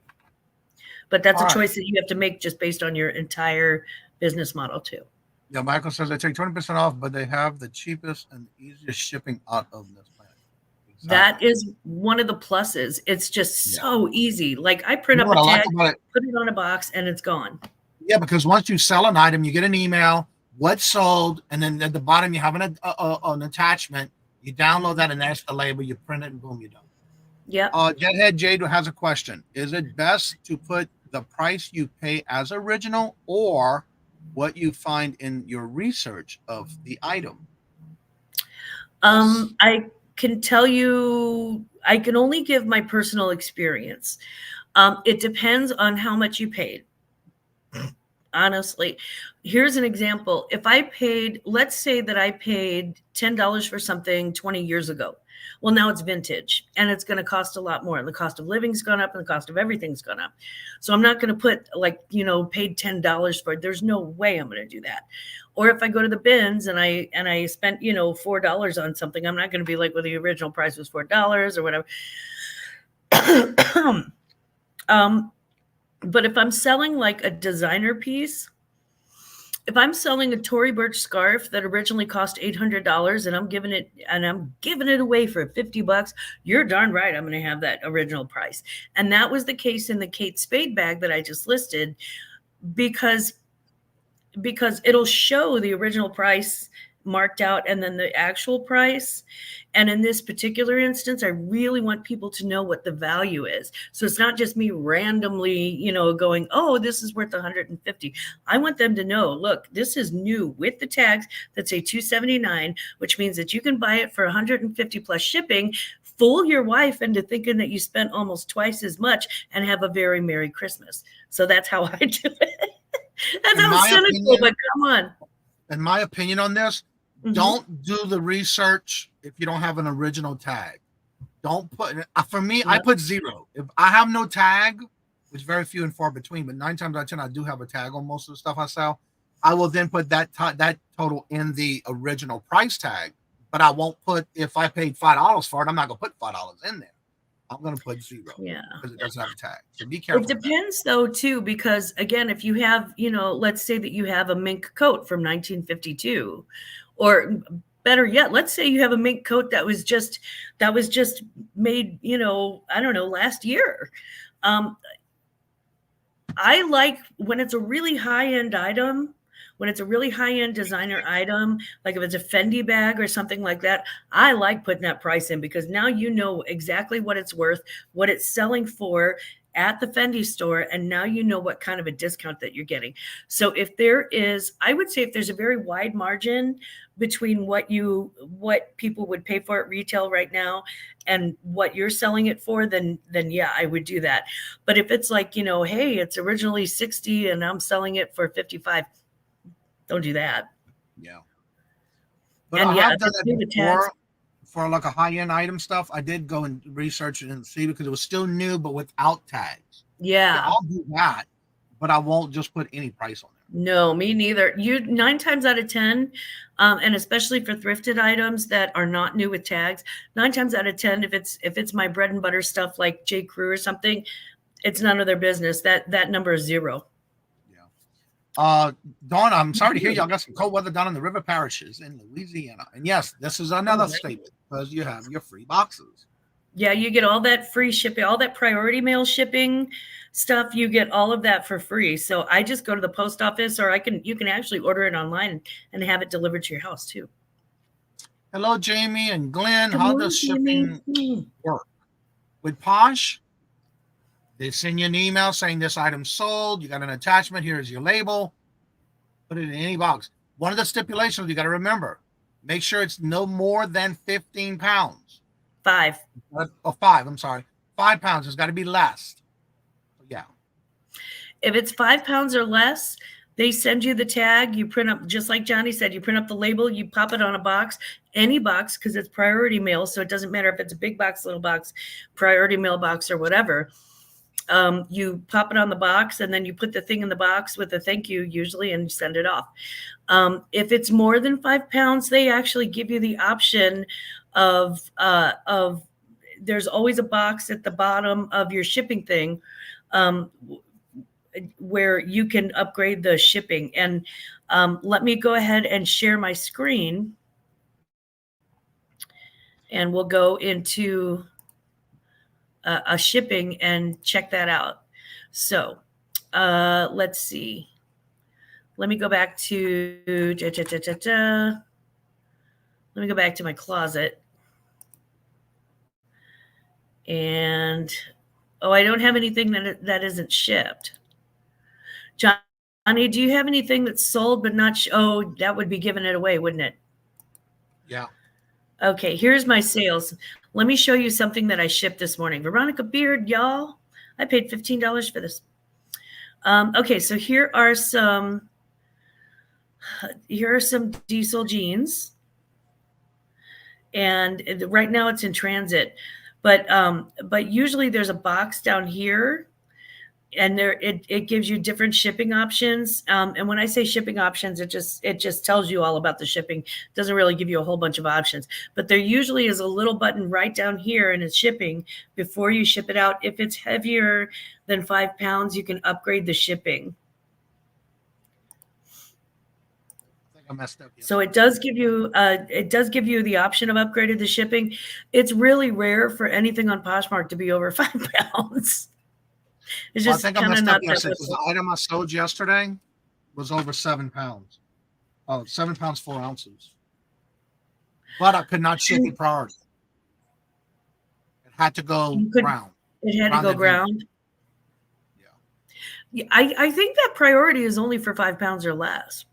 But that's a choice that you have to make just based on your entire business model too. Yeah, Michael says they take 20% off, but they have the cheapest and easiest shipping out of this plan. Exactly. That is one of the pluses. It's just so easy. Like I print up a tag, put it on a box, and it's gone. Yeah, because once you sell an item, you get an email, what's sold, and then at the bottom you have an attachment. You download that, and that's the label. You print it, and boom, you're done. Yeah. Jethead Jade has a question. Is it best to put the price you pay as original or what you find in your research of the item? I can tell you, I can only give my personal experience. It depends on how much you paid. Honestly, here's an example. If I paid, let's say that I paid $10 for something 20 years ago. Well, now it's vintage and it's going to cost a lot more. And the cost of living's gone up and the cost of everything's gone up. So I'm not going to put paid $10 for it. There's no way I'm going to do that. Or if I go to the bins and I spent, $4 on something, I'm not going to be like, well, the original price was $4 or whatever. But if I'm selling like a designer piece, if I'm selling a Tory Burch scarf that originally cost $800 and I'm giving it away for $50, you're darn right I'm going to have that original price. And that was the case in the Kate Spade bag that I just listed, because it'll show the original price marked out and then the actual price. And in this particular instance, I really want people to know what the value is. So it's not just me randomly, going, oh, this is worth $150. I want them to know, look, this is new with the tags that say $279, which means that you can buy it for $150 plus shipping, fool your wife into thinking that you spent almost twice as much and have a very Merry Christmas. So that's how I do it. That sounds cynical, but come on. In my opinion on this, don't do the research if you don't have an original tag. Don't put, for me, I put 0. If I have no tag, which is very few and far between, but 9 times out of 10, I do have a tag on most of the stuff I sell. I will then put that total in the original price tag, but I won't put, if I paid $5 for it, I'm not going to put $5 in there. I'm going to put 0 because it doesn't have a tag. So be careful. It depends though too, because again, if you have, let's say that you have a mink coat from 1952, or better yet, let's say you have a mink coat that was just made, I don't know, last year. I like when it's a really high-end item, when it's a really high-end designer item, like if it's a Fendi bag or something like that, I like putting that price in because now you know exactly what it's worth, what it's selling for at the Fendi store, and now you know what kind of a discount that you're getting. So if there is, I would say if there's a very wide margin between what people would pay for at retail right now and what you're selling it for, then yeah, I would do that. But if it's like, hey, it's originally 60 and I'm selling it for 55, don't do that. Yeah. But And I have done that before tags, for like a high-end item stuff. I did go and research it and see because it was still new, but without tags. yeah. I'll do that, but I won't just put any price on there. No, me neither. 9 times out of 10, and especially for thrifted items that are not new with tags, 9 times out of 10, if it's my bread and butter stuff like J. Crew or something, it's none of their business. That number is 0. Dawn, I'm sorry to hear y'all got some cold weather down in the river parishes in Louisiana. And yes, this is another statement because you have your free boxes. Yeah, you get all that free shipping, all that priority mail shipping stuff. You get all of that for free. So I just go to the post office, or you can actually order it online and have it delivered to your house too. Hello, Jamie and Glenn. Good How morning, does shipping work? With Posh, they send you an email saying this item's sold. You got an attachment. Here's your label. Put it in any box. One of the stipulations you got to remember: make sure it's no more than 15 pounds. 5. 5. I'm sorry, 5 pounds. It's got to be less. Yeah. If it's 5 pounds or less, they send you the tag. You print up, just like Johnny said, you print up the label, you pop it on a box, any box, because it's priority mail. So it doesn't matter if it's a big box, little box, priority mail box, or whatever. You pop it on the box, and then you put the thing in the box with a thank you usually, and send it off. If it's more than 5 pounds, they actually give you the option of there's always a box at the bottom of your shipping thing where you can upgrade the shipping. And let me go ahead and share my screen, and we'll go into a shipping and check that out. So let's see. Let me go back to let me go back to my closet. And I don't have anything that isn't shipped. Johnny, do you have anything that's sold but not? That would be giving it away, wouldn't it? Yeah. Okay, here's my sales. Let me show you something that I shipped this morning. Veronica Beard, y'all. I paid $15 for this. Okay, so here are some diesel jeans. And right now it's in transit. But usually there's a box down here, and it gives you different shipping options. And when I say shipping options, it just tells you all about the shipping. It doesn't really give you a whole bunch of options. But there usually is a little button right down here, and it's shipping before you ship it out. If it's heavier than 5 pounds, you can upgrade the shipping. I messed up. So it does give you the option of upgraded the shipping. It's really rare for anything on Poshmark to be over 5 pounds. It's just I think I kind of messed not up yesterday. The item I sold yesterday was over 7 pounds. 7 pounds 4 ounces. But I could not ship it priority. It had to go ground. It had to go ground. Yeah. I think that priority is only for 5 pounds or less.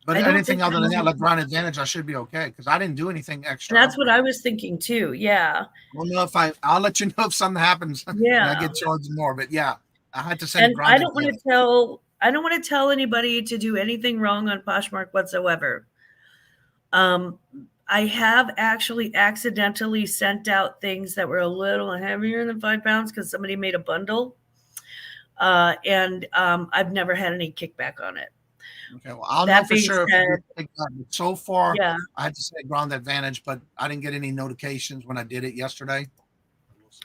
But anything other than that, like ground advantage, I should be okay because I didn't do anything extra. That's what I was thinking too. Yeah. Well, no, I'll let you know if something happens. Yeah. And I get charged more, but yeah, I had to send. And I don't want to tell anybody to do anything wrong on Poshmark whatsoever. I have actually accidentally sent out things that were a little heavier than 5 pounds because somebody made a bundle. and I've never had any kickback on it. Okay, well, I'll That know for being sure. said, So far, yeah, I had to say ground advantage, but I didn't get any notifications when I did it yesterday.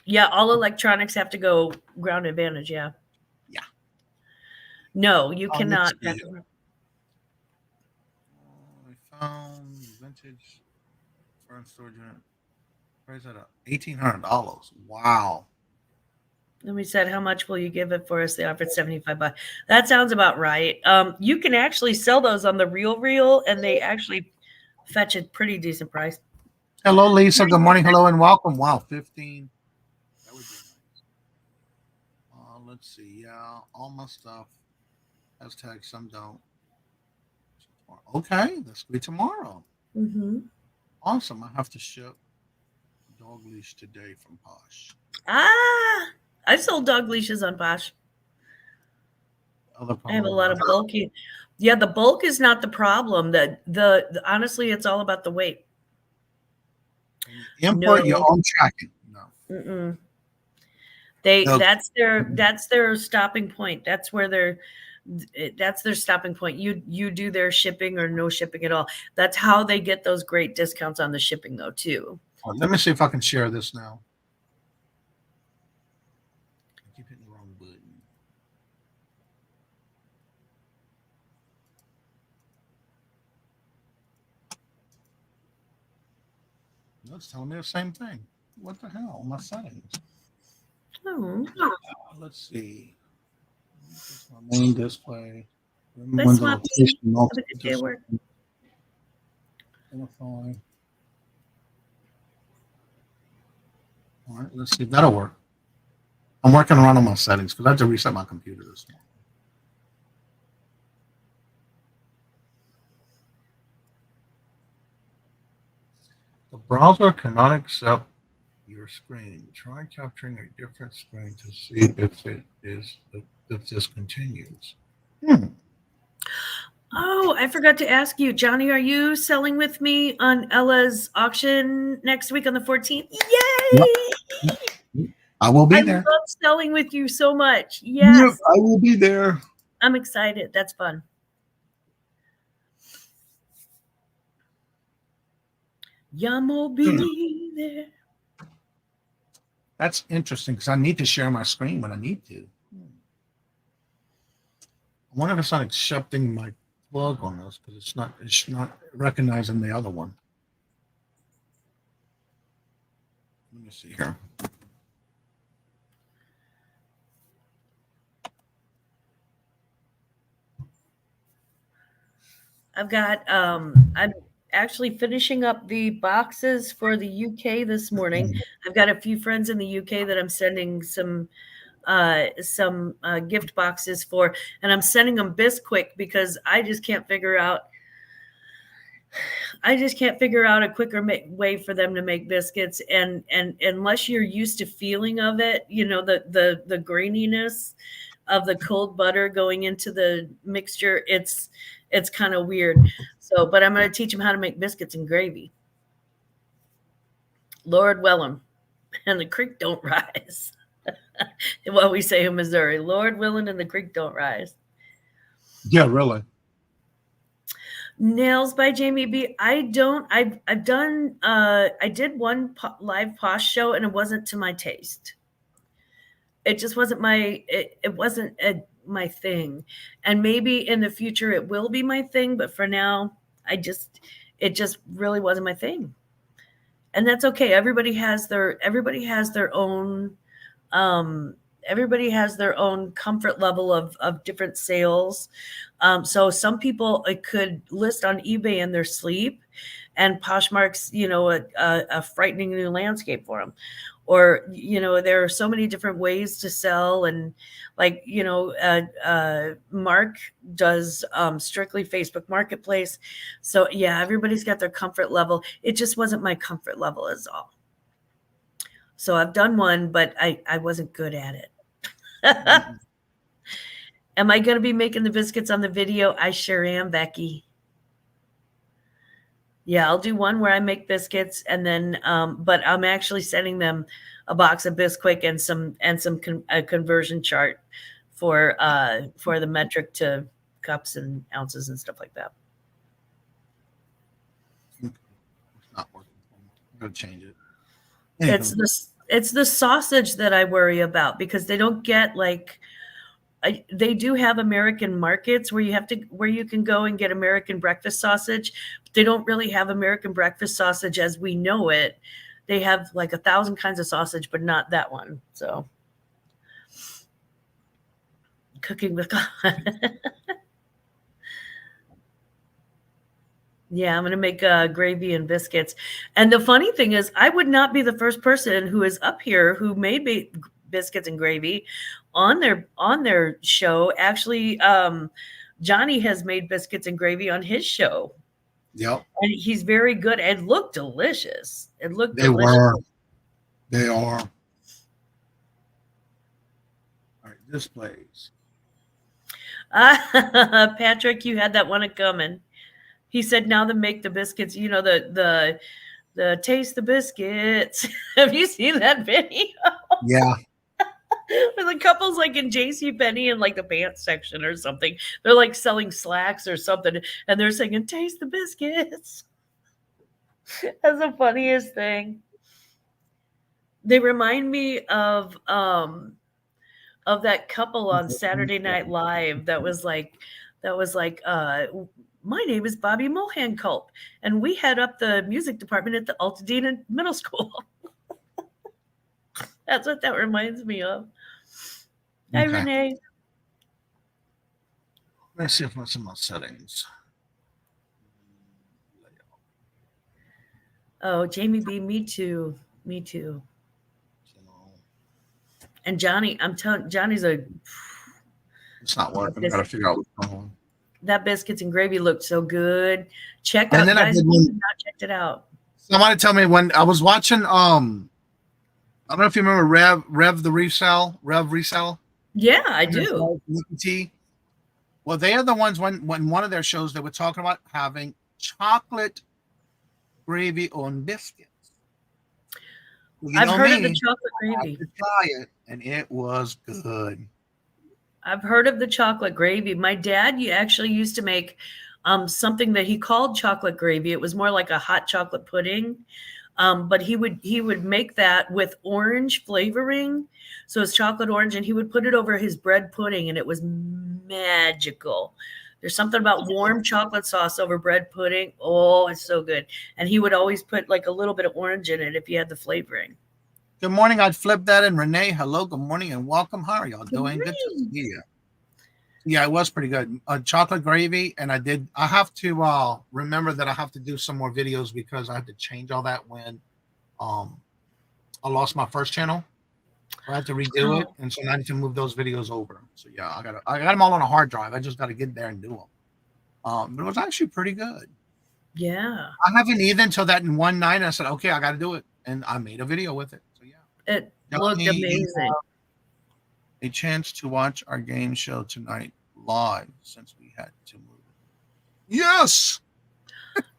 yeah, all electronics have to go ground advantage. Yeah. Yeah. No, you Oh, cannot. let's see. I found vintage furniture storage unit. Where's that? $1,800. Wow. And we said, how much will you give it for us? They offered 75 bucks. That sounds about right. You can actually sell those on the Real, and they actually fetch a pretty decent price. Hello, Lisa. Good morning. Hello and welcome. Wow, 15. That would be nice. Let's see. Yeah, all my stuff has tags. Some don't. Okay, that's be tomorrow. Mm-hmm. Awesome. I have to ship dog leash today from Posh. I've sold dog leashes on Posh. I have a lot of bulky. Yeah, the bulk is not the problem. The honestly, it's all about the weight. Import your own tracking. No. Mm-mm. That's their stopping point. That's their stopping point. You do their shipping or no shipping at all. That's how they get those great discounts on the shipping though too. Let me see if I can share this now. I keep hitting the wrong button. No, it's telling me the same thing. What the hell? My settings. Oh. Let's see. My main display. Let's swap. Have a good day at work. All right, let's see if that'll work. I'm working around on my settings because I had to reset my computer this morning. The browser cannot accept your screen. Try capturing a different screen to see if this continues. Oh, I forgot to ask you, Johnny, are you selling with me on Ella's auction next week on the 14th? Yay! Yep. I will be there. I love selling with you so much. Yes. Yep, I will be there. I'm excited. That's fun. Yamo be there. That's interesting because I need to share my screen when I need to. I wonder if it's not accepting my plug on this because it's not recognizing the other one. Let me see here. I'm actually finishing up the boxes for the UK this morning. I've got a few friends in the UK that I'm sending some gift boxes for, and I'm sending them Bisquick because I just can't figure out a quicker way for them to make biscuits, and unless you're used to feeling of it, the graininess of the cold butter going into the mixture, it's kind of weird. So, but I'm going to teach them how to make biscuits and gravy. Lord Willem, and the creek don't rise. What we say in Missouri, Lord willing, and the creek don't rise. Yeah, really. Nails by Jamie B. I did one live Posh show, and it wasn't to my taste. It just wasn't it wasn't my thing. And maybe in the future it will be my thing, but for now, it just really wasn't my thing. And that's okay. Everybody has their own comfort level of different sales. So some people could list on eBay in their sleep, and Poshmark's, a frightening new landscape for them. Or, there are so many different ways to sell. And like, Mark does strictly Facebook Marketplace. So yeah, everybody's got their comfort level. It just wasn't my comfort level is all. So I've done one, but I wasn't good at it. Am I going to be making the biscuits on the video? I sure am, Becky. Yeah, I'll do one where I make biscuits, and then, but I'm actually sending them a box of Bisquick and a conversion chart for the metric to cups and ounces and stuff like that. It's not working. I'm gonna change it. Anywho. It's the sausage that I worry about, because they don't get like, they do have American markets where you can go and get American breakfast sausage, but they don't really have American breakfast sausage as we know it. They have like 1,000 kinds of sausage, but not that one. So cooking with God. Yeah, I'm going to make gravy and biscuits. And the funny thing is, I would not be the first person who is up here who made biscuits and gravy on their show. Actually, Johnny has made biscuits and gravy on his show. Yep. And he's very good and looked delicious. It looked They delicious. were. They are. All right, displays. Patrick, you had that one coming. He said, now to make the biscuits, you know, the taste the biscuits. Have you seen that video? Yeah. Where the couple's like in JCPenney in like the pants section or something. They're like selling slacks or something, and they're singing "Taste the Biscuits." That's the funniest thing. They remind me of that couple on Saturday Night Live that was like, my name is Bobby Mohanculp, and we head up the music department at the Altadena Middle School. That's what that reminds me of. Hi, Okay. Renee. Let's see if what's in my settings. Oh, Jamie B, me too. Me too. And Johnny, I'm telling Johnny's It's not working. I gotta figure out what's going on. that biscuits and gravy looked so good. Check And out, then I guys. did If one- you have not checked it out. Somebody tell me when I was watching. I don't know if you remember Rev Resell. Yeah, I do. T. Well, they are the ones when one of their shows they were talking about having chocolate gravy on biscuits. Well, I've heard of me, the chocolate I had gravy. to try it, and it was good. I've heard of the chocolate gravy. My dad actually used to make something that he called chocolate gravy. It was more like a hot chocolate pudding, but he would make that with orange flavoring. So it's chocolate orange, and he would put it over his bread pudding, and it was magical. There's something about warm chocolate sauce over bread pudding. Oh, it's so good. And he would always put like a little bit of orange in it if he had the flavoring. Good morning. I'd flip that in. Renee, hello. Good morning and welcome. How are y'all doing? Good to see you. Yeah, it was pretty good. Chocolate gravy, and I have to remember that I have to do some more videos because I had to change all that when I lost my first channel. I had to redo it, and so now I need to move those videos over. So yeah, I got them all on a hard drive. I just got to get there and do them. But it was actually pretty good. Yeah. I haven't eaten until that in one night. And I said, okay, I got to do it, and I made a video with it. So yeah, It looked amazing. A chance to watch our game show tonight live since we had to move it. Yes.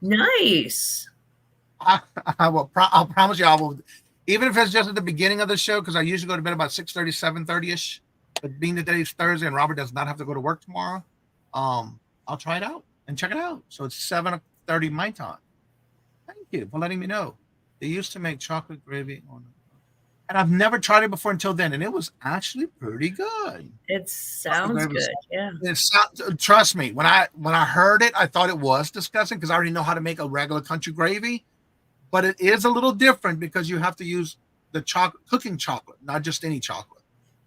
Nice. I'll promise you I will. Even if it's just at the beginning of the show, because I usually go to bed about 6:30, 7:30ish. But being that today's Thursday and Robert does not have to go to work tomorrow, I'll try it out and check it out. So it's 7:30 my time. Thank you for letting me know. They used to make chocolate gravy and I've never tried it before until then, and it was actually pretty good. It sounds good. Yeah. Trust me, when I heard it, I thought it was disgusting because I already know how to make a regular country gravy. But it is a little different because you have to use the cooking chocolate, not just any chocolate.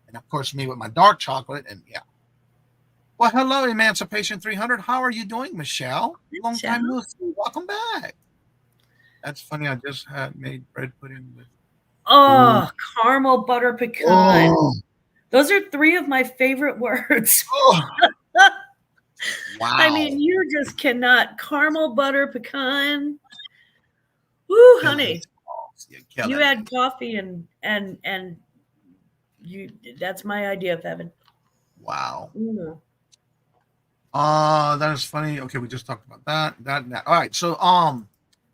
And of course, me with my dark chocolate, and yeah. Well, hello, Emancipation 300. How are you doing, Michelle? Long time no see. Welcome back. That's funny. I just had made bread pudding with. Oh, caramel butter pecan. Oh. Those are three of my favorite words. Oh. Wow. I mean, you just cannot. Caramel butter pecan. Woo, honey. You add coffee and you that's my idea of heaven. Wow. That is funny. Okay, we just talked about that. All right. So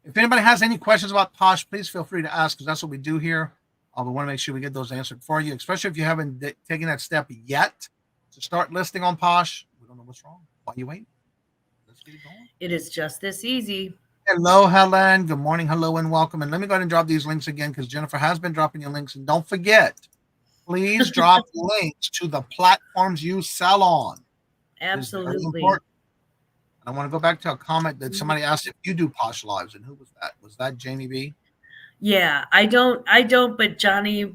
if anybody has any questions about Posh, please feel free to ask because that's what we do here. We want to make sure we get those answered for you, especially if you haven't taken that step yet. to start listing on Posh. We don't know what's wrong. Why are you waiting? Let's get it going. It is just this easy. Hello, Helen. Good morning. Hello and welcome. And let me go ahead and drop these links again because Jennifer has been dropping your links. And don't forget, please drop links to the platforms you sell on. Absolutely. I want to go back to a comment that somebody asked if you do Posh Lives, and who was that? Was that Jamie B? Yeah, I don't, but Johnny.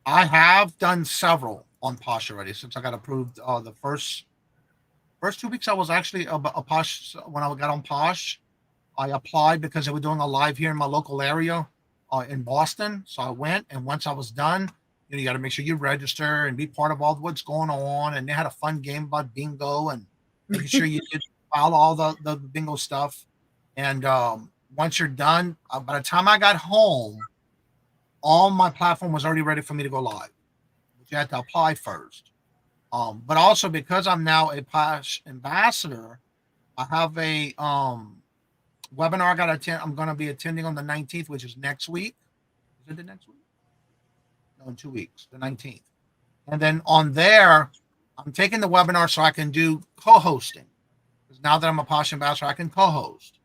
I have done several on Posh already since I got approved. The first 2 weeks I was actually a Posh. When I got on Posh, I applied because they were doing a live here in my local area in Boston. So I went, and once I was done, you got to make sure you register and be part of all what's going on. And they had a fun game about bingo and making sure you did file all the bingo stuff. And once you're done, by the time I got home, all my platform was already ready for me to go live. But you had to apply first. But also because I'm now a Posh ambassador, I have a webinar I got to attend. I'm going to be attending on the 19th, which is next week. Is it the next week? No, in 2 weeks, the 19th. And then on there, I'm taking the webinar so I can do co-hosting. Because now that I'm a Posh ambassador, I can co-host.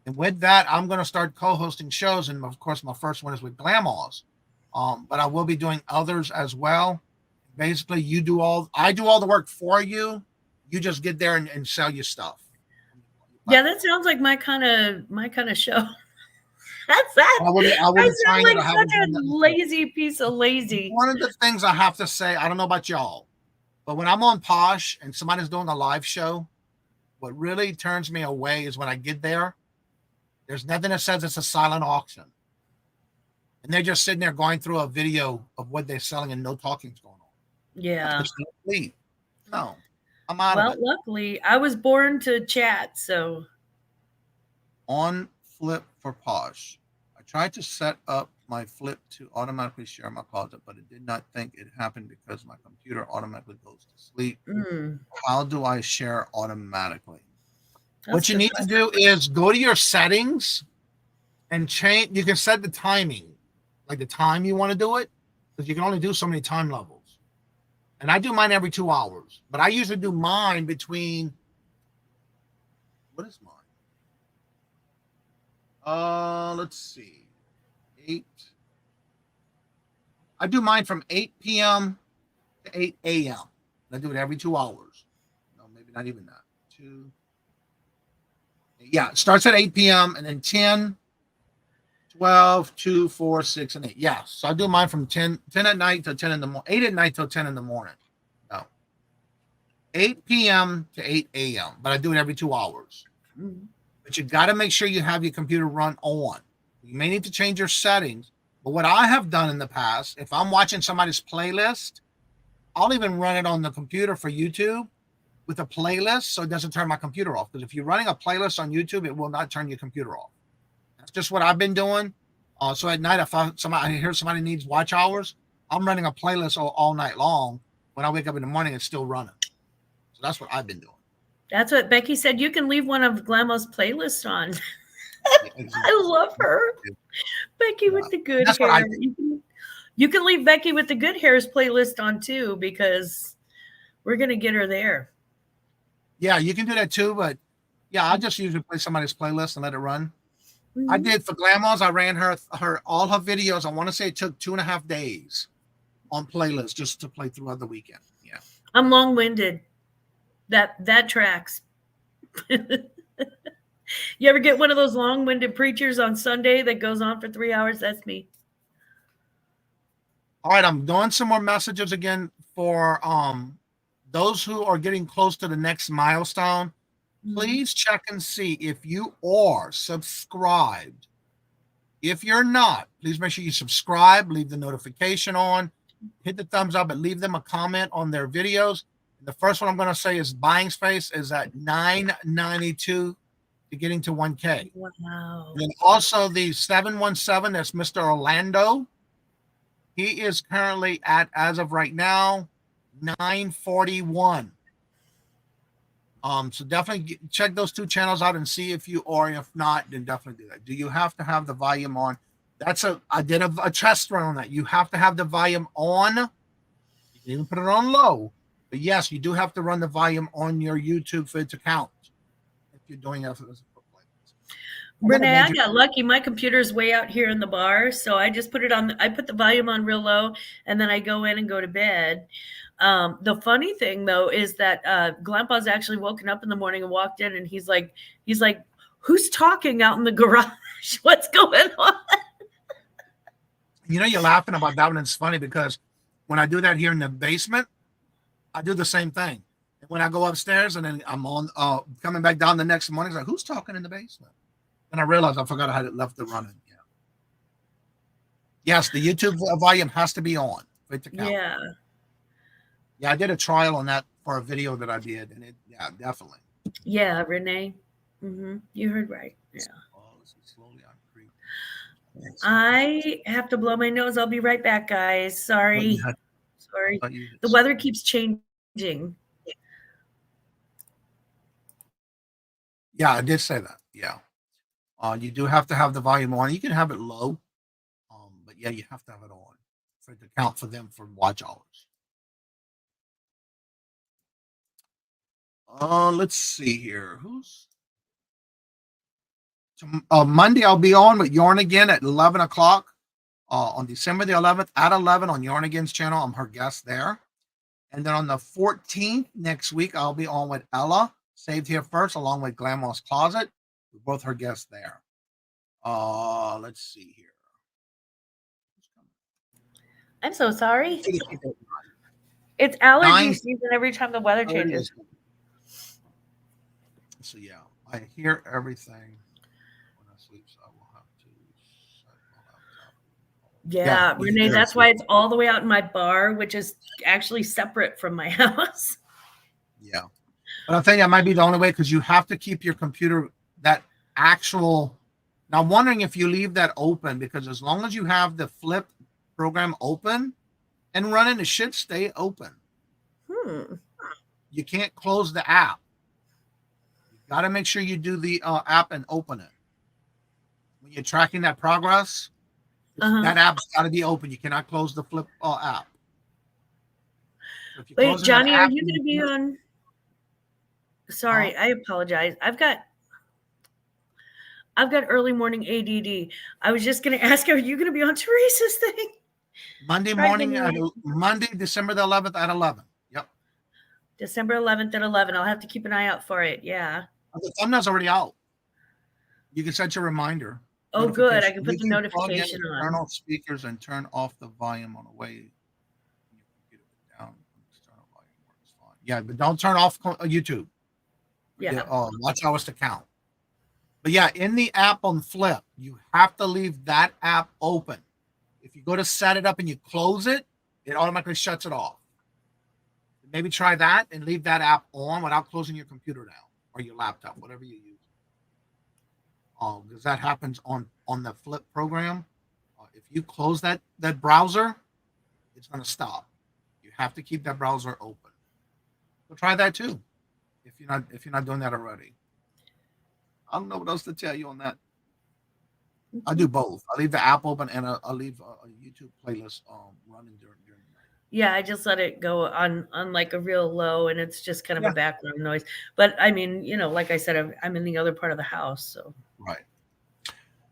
And with that, I'm going to start co-hosting shows. And of course, my first one is with Glamos. But I will be doing others as well. Basically, I do all the work for you. You just get there and sell your stuff. Yeah, that sounds like my kind of show. That's that. I sound like such a lazy piece of lazy. One of the things I have to say, I don't know about y'all, but when I'm on Posh and somebody's doing a live show, what really turns me away is when I get there, there's nothing that says it's a silent auction. And they're just sitting there going through a video of what they're selling and no talking's going on. Yeah. No, I'm out of it. Well, luckily, I was born to chat, so. On Flip for Posh, I tried to set up my Flip to automatically share my closet, but it did not think it happened because my computer automatically goes to sleep. How do I share automatically? What you need to do is go to your settings and change. You can set the timing, like the time you want to do it, because you can only do so many time levels. And I do mine every 2 hours, but I usually do mine between, what is mine? Let's see, 8. I do mine from 8 p.m. to 8 a.m. I do it every 2 hours. No, maybe not even that. 2. Yeah, it starts at 8 p.m. and then 10, 12, 2, 4, 6, and 8. Yeah, so I do mine from 10 at night till 10 in the morning, 8 at night till 10 in the morning. No, 8 p.m. to 8 a.m., but I do it every 2 hours. But you got to make sure you have your computer run on. You may need to change your settings, but what I have done in the past, if I'm watching somebody's playlist, I'll even run it on the computer for YouTube with a playlist so it doesn't turn my computer off. Because if you're running a playlist on YouTube, it will not turn your computer off. That's just what I've been doing. So at night, if I hear somebody needs watch hours, I'm running a playlist all night long. When I wake up in the morning, it's still running. So that's what I've been doing. That's what Becky said. You can leave one of Glamo's playlists on. I love her. Becky with the good hair. You can leave Becky with the good hair's playlist on too, because we're going to get her there. Yeah, you can do that too. But yeah, I just usually play somebody's playlist and let it run. I did for Glamos. I ran her all her videos. I want to say it took 2.5 days on playlist just to play throughout the weekend. Yeah, I'm long-winded. That tracks. You ever get one of those long-winded preachers on Sunday that goes on for 3 hours? That's me. All right, I'm doing some more messages again for those who are getting close to the next milestone. Please check and see if you are subscribed. If you're not, please make sure you subscribe, leave the notification on, hit the thumbs up, and leave them a comment on their videos. The first one I'm going to say is buying space is at $9.92 to getting to 1K. Wow. And also the 717, that's Mr. Orlando. He is currently at, as of right now, 941. So definitely check those two channels out and see if you are. If not, then definitely do that. Do you have to have the volume on? I did a test run on that. You have to have the volume on. You can even put it on low. But yes, you do have to run the volume on your YouTube for it to count if you're doing it as a playlist. Renee, I got lucky. My computer's way out here in the bar, so I just put it on. I put the volume on real low, and then I go in and go to bed. The funny thing though is that Grandpa's actually woken up in the morning and walked in, and he's like, "Who's talking out in the garage? What's going on?" You know, you're laughing about that one. It's funny because when I do that here in the basement, I do the same thing. And when I go upstairs and then I'm on coming back down the next morning, it's like, who's talking in the basement? And I realized I forgot I had it left it running. Yeah. Yes, the YouTube volume has to be on for it to count. Yeah. Yeah, I did a trial on that for a video that I did, and yeah, definitely. Yeah, Renee. You heard right. Yeah. I have to blow my nose. I'll be right back, guys. Sorry. Sorry. The weather keeps changing. Yeah, I did say that. Yeah. You do have to have the volume on. You can have it low. But yeah, you have to have it on for it to count for them for watch hours. Let's see here. Monday I'll be on with Yarn Again at 11 o'clock on December the 11th at 11 on Yarn Again's channel. I'm her guest there. And then on the 14th next week, I'll be on with Ella, Saved Here First, along with Grandma's Closet. We're both her guests there. Let's see here. I'm so sorry. It's allergy season every time the weather changes. So yeah, I hear everything when I sleep, so I will have to set my laptop. Yeah, Renee, that's why it's all the way out in my bar, which is actually separate from my house. Yeah. But I think that might be the only way because you have to keep your computer that actual. Now I'm wondering if you leave that open because as long as you have the flip program open and running, it should stay open. You can't close the app. Got to make sure you do the app and open it. When you're tracking that progress, that app's got to be open. You cannot close the flip app. Wait, Johnny, are you going to be on? Sorry, I apologize. I've got early morning ADD. I was just going to ask, are you going to be on Teresa's thing? Monday morning, Monday, December the 11th at 11. Yep. December 11th at 11. I'll have to keep an eye out for it. Yeah. The thumbnail's already out. You can set your reminder. Oh, good. I can put the notification on. Turn off speakers and turn off the volume on the way. Down. Yeah, but don't turn off YouTube. Yeah. Watch hours to count. But yeah, in the app on Flip, you have to leave that app open. If you go to set it up and you close it, it automatically shuts it off. Maybe try that and leave that app on without closing your computer down or your laptop, whatever you use. Because that happens on the Flip program. If you close that browser, it's going to stop. You have to keep that browser open. So try that too, if you're not doing that already. I don't know what else to tell you on that. I do both. I leave the app open and I'll leave a YouTube playlist running during the night. Yeah, I just let it go on like a real low, and it's just kind of a background noise. But I mean, like I said, I'm in the other part of the house, so. Right.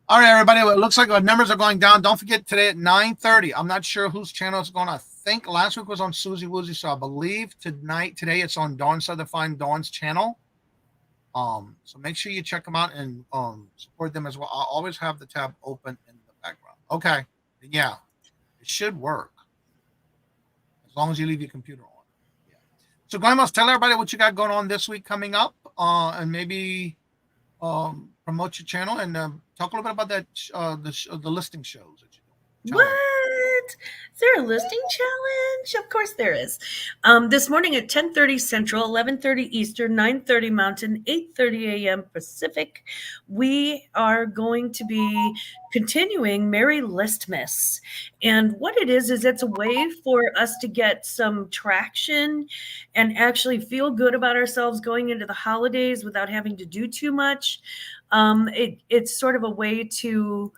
All right, everybody. Well, it looks like our numbers are going down. Don't forget today at 9:30. I'm not sure whose channel it's going. I think last week was on Susie Woozy, so I believe today it's on Dawn Southern Dawn's channel. So make sure you check them out and support them as well. I'll always have the tab open in the background. Okay. Yeah. It should work. As long as you leave your computer on. Yeah. So Grandma's, tell everybody what you got going on this week coming up, and maybe promote your channel and talk a little bit about that the listing shows that you're doing. What? Is there a listing challenge? Of course there is. This morning at 10:30 Central, 11:30 Eastern, 9:30 Mountain, 8:30 a.m. Pacific, we are going to be continuing Merry Listmas. And what it is it's a way for us to get some traction and actually feel good about ourselves going into the holidays without having to do too much. It's sort of a way to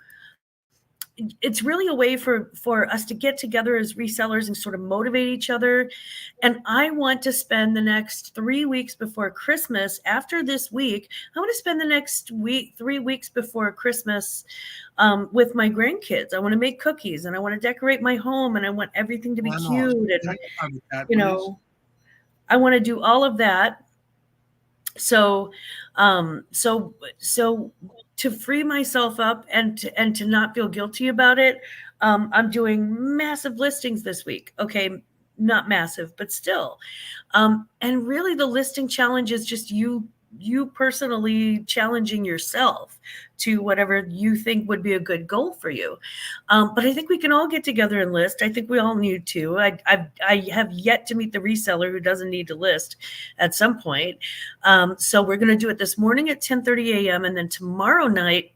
it's really a way for us to get together as resellers and sort of motivate each other. And I want to spend the next 3 weeks before Christmas. After this week, I want to spend the next 3 weeks before Christmas with my grandkids. I want to make cookies and I want to decorate my home and I want everything to be cute. And, you know, I want to do all of that. So, so to free myself up and to not feel guilty about it, I'm doing massive listings this week. Okay, not massive, but still. And really, the listing challenge is just you personally challenging yourself to whatever you think would be a good goal for you. But I think we can all get together and list. I think we all need to. I have yet to meet the reseller who doesn't need to list at some point. So we're going to do it this morning at 10:30 a.m. and then tomorrow night,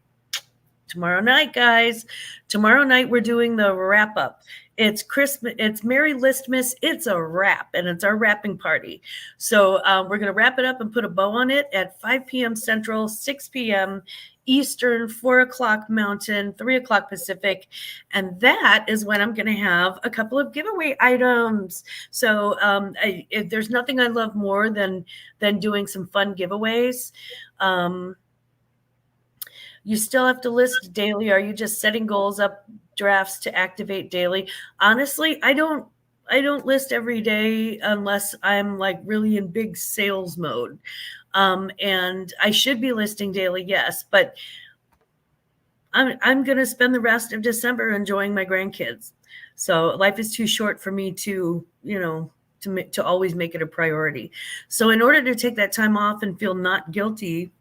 guys, tomorrow night we're doing the wrap up. It's Christmas. It's Merry Listmas. It's a wrap, and it's our wrapping party. So we're going to wrap it up and put a bow on it at 5 p.m. Central, 6 p.m. Eastern, 4 o'clock Mountain, 3 o'clock Pacific. And that is when I'm going to have a couple of giveaway items. So there's nothing I love more than doing some fun giveaways. You still have to list daily. Are you just setting goals up drafts to activate daily? Honestly, I don't list every day unless I'm like really in big sales mode. And I should be listing daily, yes, but I'm going to spend the rest of December enjoying my grandkids. So life is too short for me to, to always make it a priority. So in order to take that time off and feel not guilty,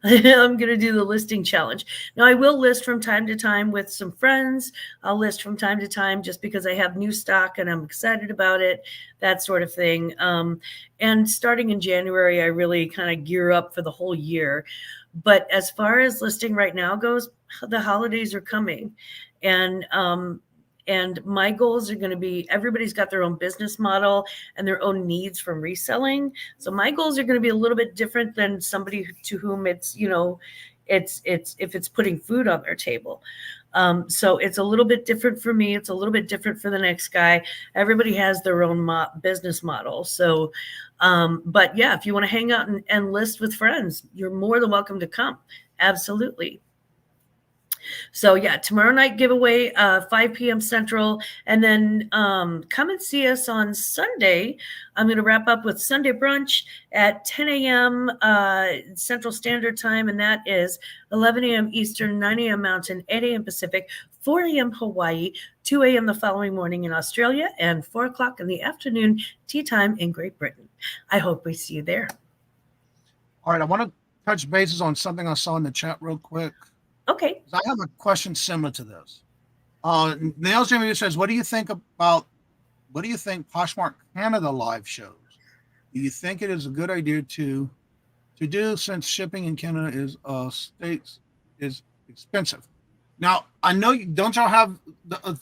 I'm going to do the listing challenge. Now, I will list from time to time with some friends. I'll list from time to time just because I have new stock and I'm excited about it, that sort of thing. And starting in January, I really kind of gear up for the whole year. But as far as listing right now goes, the holidays are coming. And my goals are going to be, everybody's got their own business model and their own needs from reselling. So my goals are going to be a little bit different than somebody to whom it's, it's if it's putting food on their table. So it's a little bit different for me. It's a little bit different for the next guy. Everybody has their own business model. So, but yeah, if you want to hang out and list with friends, you're more than welcome to come. Absolutely. So yeah, tomorrow night giveaway, 5 p.m. Central, and then come and see us on Sunday. I'm going to wrap up with Sunday brunch at 10 a.m. Central Standard Time, and that is 11 a.m. Eastern, 9 a.m. Mountain, 8 a.m. Pacific, 4 a.m. Hawaii, 2 a.m. the following morning in Australia, and 4 o'clock in the afternoon tea time in Great Britain. I hope we see you there. All right, I want to touch bases on something I saw in the chat real quick. Okay. I have a question similar to this. Nails Jimmy says, what do you think Poshmark Canada live shows? Do you think it is a good idea to do, since shipping in Canada is expensive? Now, I know don't y'all have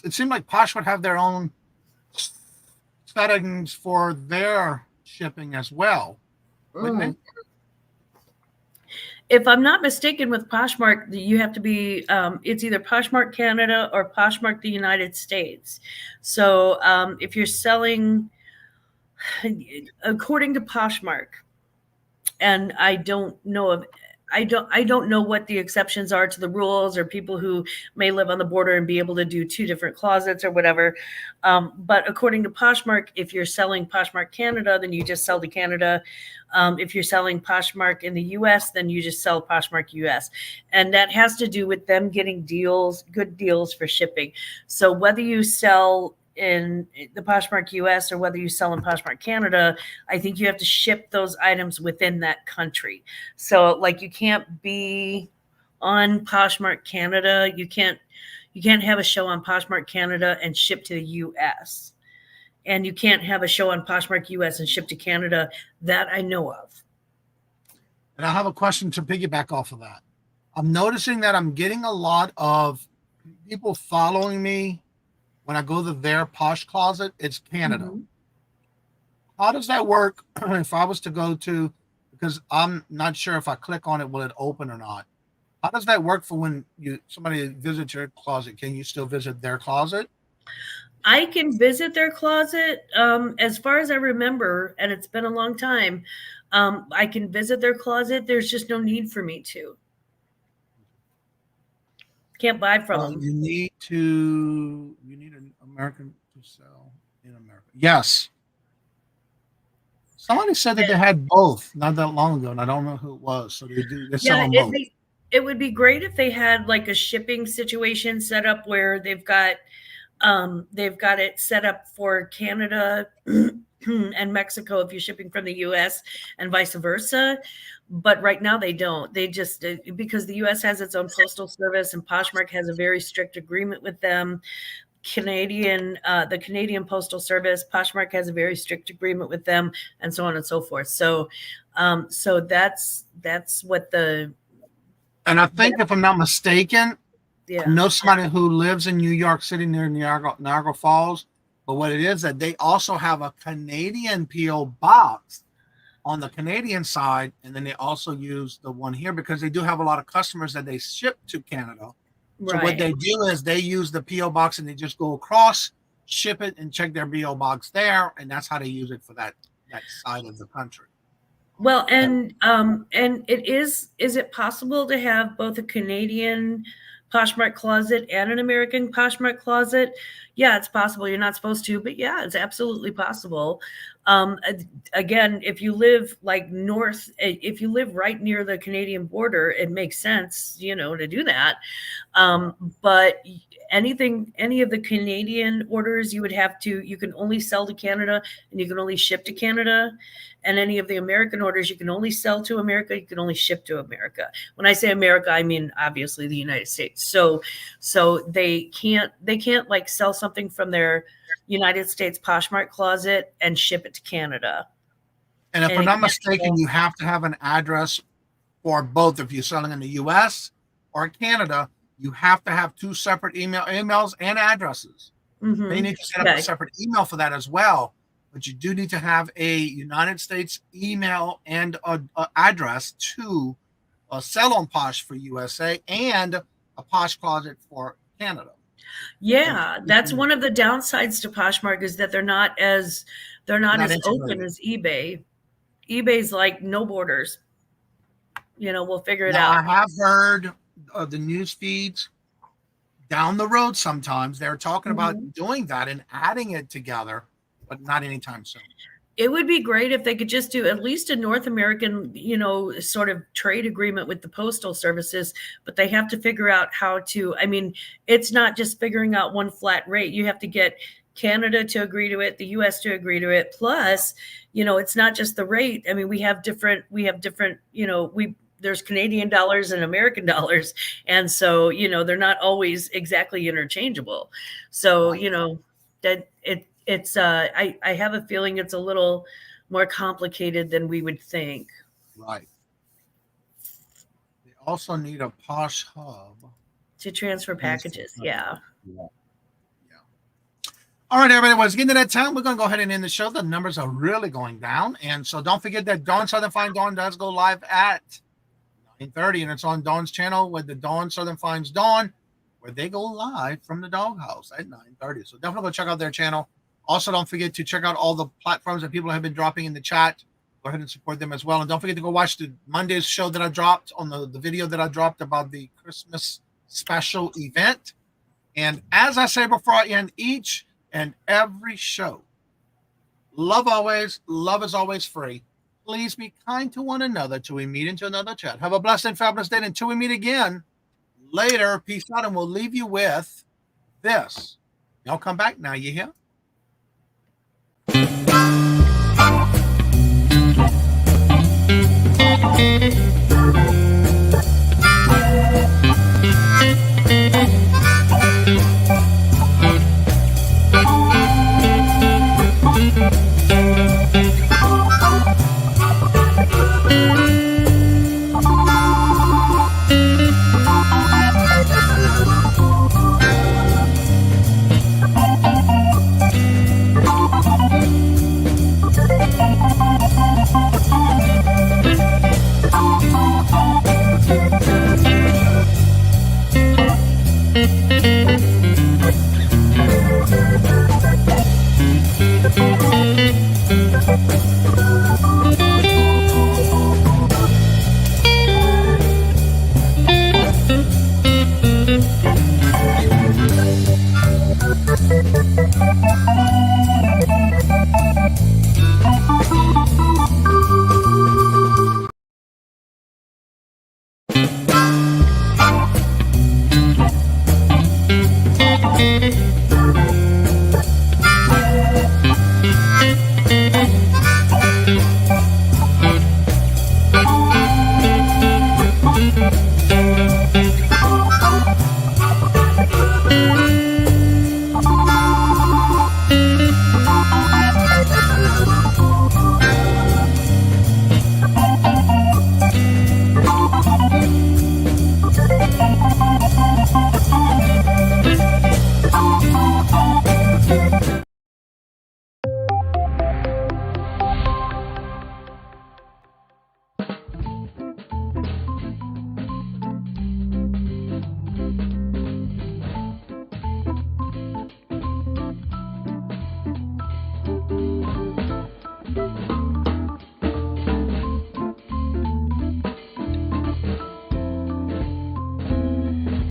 it seemed like Posh would have their own settings for their shipping as well, wouldn't it? If I'm not mistaken, with Poshmark, you have to be, it's either Poshmark Canada or Poshmark the United States. So if you're selling, according to Poshmark, and I don't know what the exceptions are to the rules, or people who may live on the border and be able to do 2 different closets or whatever. But according to Poshmark, if you're selling Poshmark Canada, then you just sell to Canada. If you're selling Poshmark in the US, then you just sell Poshmark US. And that has to do with them getting good deals for shipping. So whether you sell in the Poshmark US or whether you sell in Poshmark Canada, I think you have to ship those items within that country. So like you can't be on Poshmark Canada. You can't have a show on Poshmark Canada and ship to the US. And you can't have a show on Poshmark US and ship to Canada, that I know of. And I have a question to piggyback off of that. I'm noticing that I'm getting a lot of people following me when I go to their Posh closet. It's Canada. Mm-hmm. How does that work if I was to go to, because I'm not sure if I click on it, will it open or not? How does that work for when somebody visits your closet? Can you still visit their closet? I can visit their closet. As far as I remember, and it's been a long time, I can visit their closet. There's just no need for me to. Can't buy from them. You need an American to sell in America. Yes. Somebody said that they had both not that long ago, and I don't know who it was. So they sell them both. It would be great if they had like a shipping situation set up where they've got it set up for Canada and Mexico if you're shipping from the US and vice versa. But right now they don't. They just, because the US has its own postal service and Poshmark has a very strict agreement with them. The Canadian Postal Service, Poshmark has a very strict agreement with them, and so on and so forth. So that's what the. And I think, if I'm not mistaken, yeah. I know somebody who lives in New York City near Niagara Falls. But what it is that they also have a Canadian P.O. box on the Canadian side, and then they also use the one here because they do have a lot of customers that they ship to Canada. So what they do is they use the P.O. box and they just go across, ship it, and check their P.O. box there, and that's how they use it for that side of the country. Well, and is it possible to have both a Canadian Poshmark closet and an American Poshmark closet? Yeah, it's possible. You're not supposed to, but yeah, it's absolutely possible. Again, if you live if you live right near the Canadian border, it makes sense, to do that. But any of the Canadian orders you can only sell to Canada and you can only ship to Canada. And any of the American orders, you can only sell to America. You can only ship to America. When I say America, I mean obviously the United States. So they can't like sell something from their United States Poshmark closet and ship it to Canada. And if I'm not mistaken, you have to have an address for both. If you're selling in the U.S. or Canada, you have to have two separate emails and addresses. Mm-hmm. They need to set up a separate email for that as well. But you do need to have a United States email and address to sell on Posh for USA and a Posh closet for Canada. Yeah, that's one of the downsides to Poshmark is that they're not as open as eBay. eBay's like no borders. We'll figure it out. I have heard of the news feeds down the road. Sometimes they're talking about doing that and adding it together, but not anytime soon. It would be great if they could just do at least a North American, sort of trade agreement with the postal services, but they have to figure out how to, it's not just figuring out one flat rate. You have to get Canada to agree to it, the US to agree to it. Plus, it's not just the rate. We have different, there's Canadian dollars and American dollars. And so, they're not always exactly interchangeable. So, that I have a feeling it's a little more complicated than we would think. Right. They also need a Posh hub to transfer packages. Yeah. All right, everybody. Well, it's getting to that time. We're going to go ahead and end the show. The numbers are really going down. And so don't forget that Dawn Southern Fine Dawn does go live at 9:30. And it's on Dawn's channel with the Dawn Southern Finds Dawn, where they go live from the doghouse at 9:30. So definitely go check out their channel. Also, don't forget to check out all the platforms that people have been dropping in the chat. Go ahead and support them as well. And don't forget to go watch the Monday's show that I dropped on the video that I dropped about the Christmas special event. And as I say before I end each and every show, love always, love is always free. Please be kind to one another till we meet into another chat. Have a blessed and fabulous day until we meet again later. Peace out, and we'll leave you with this. Y'all come back now, you hear? Bye.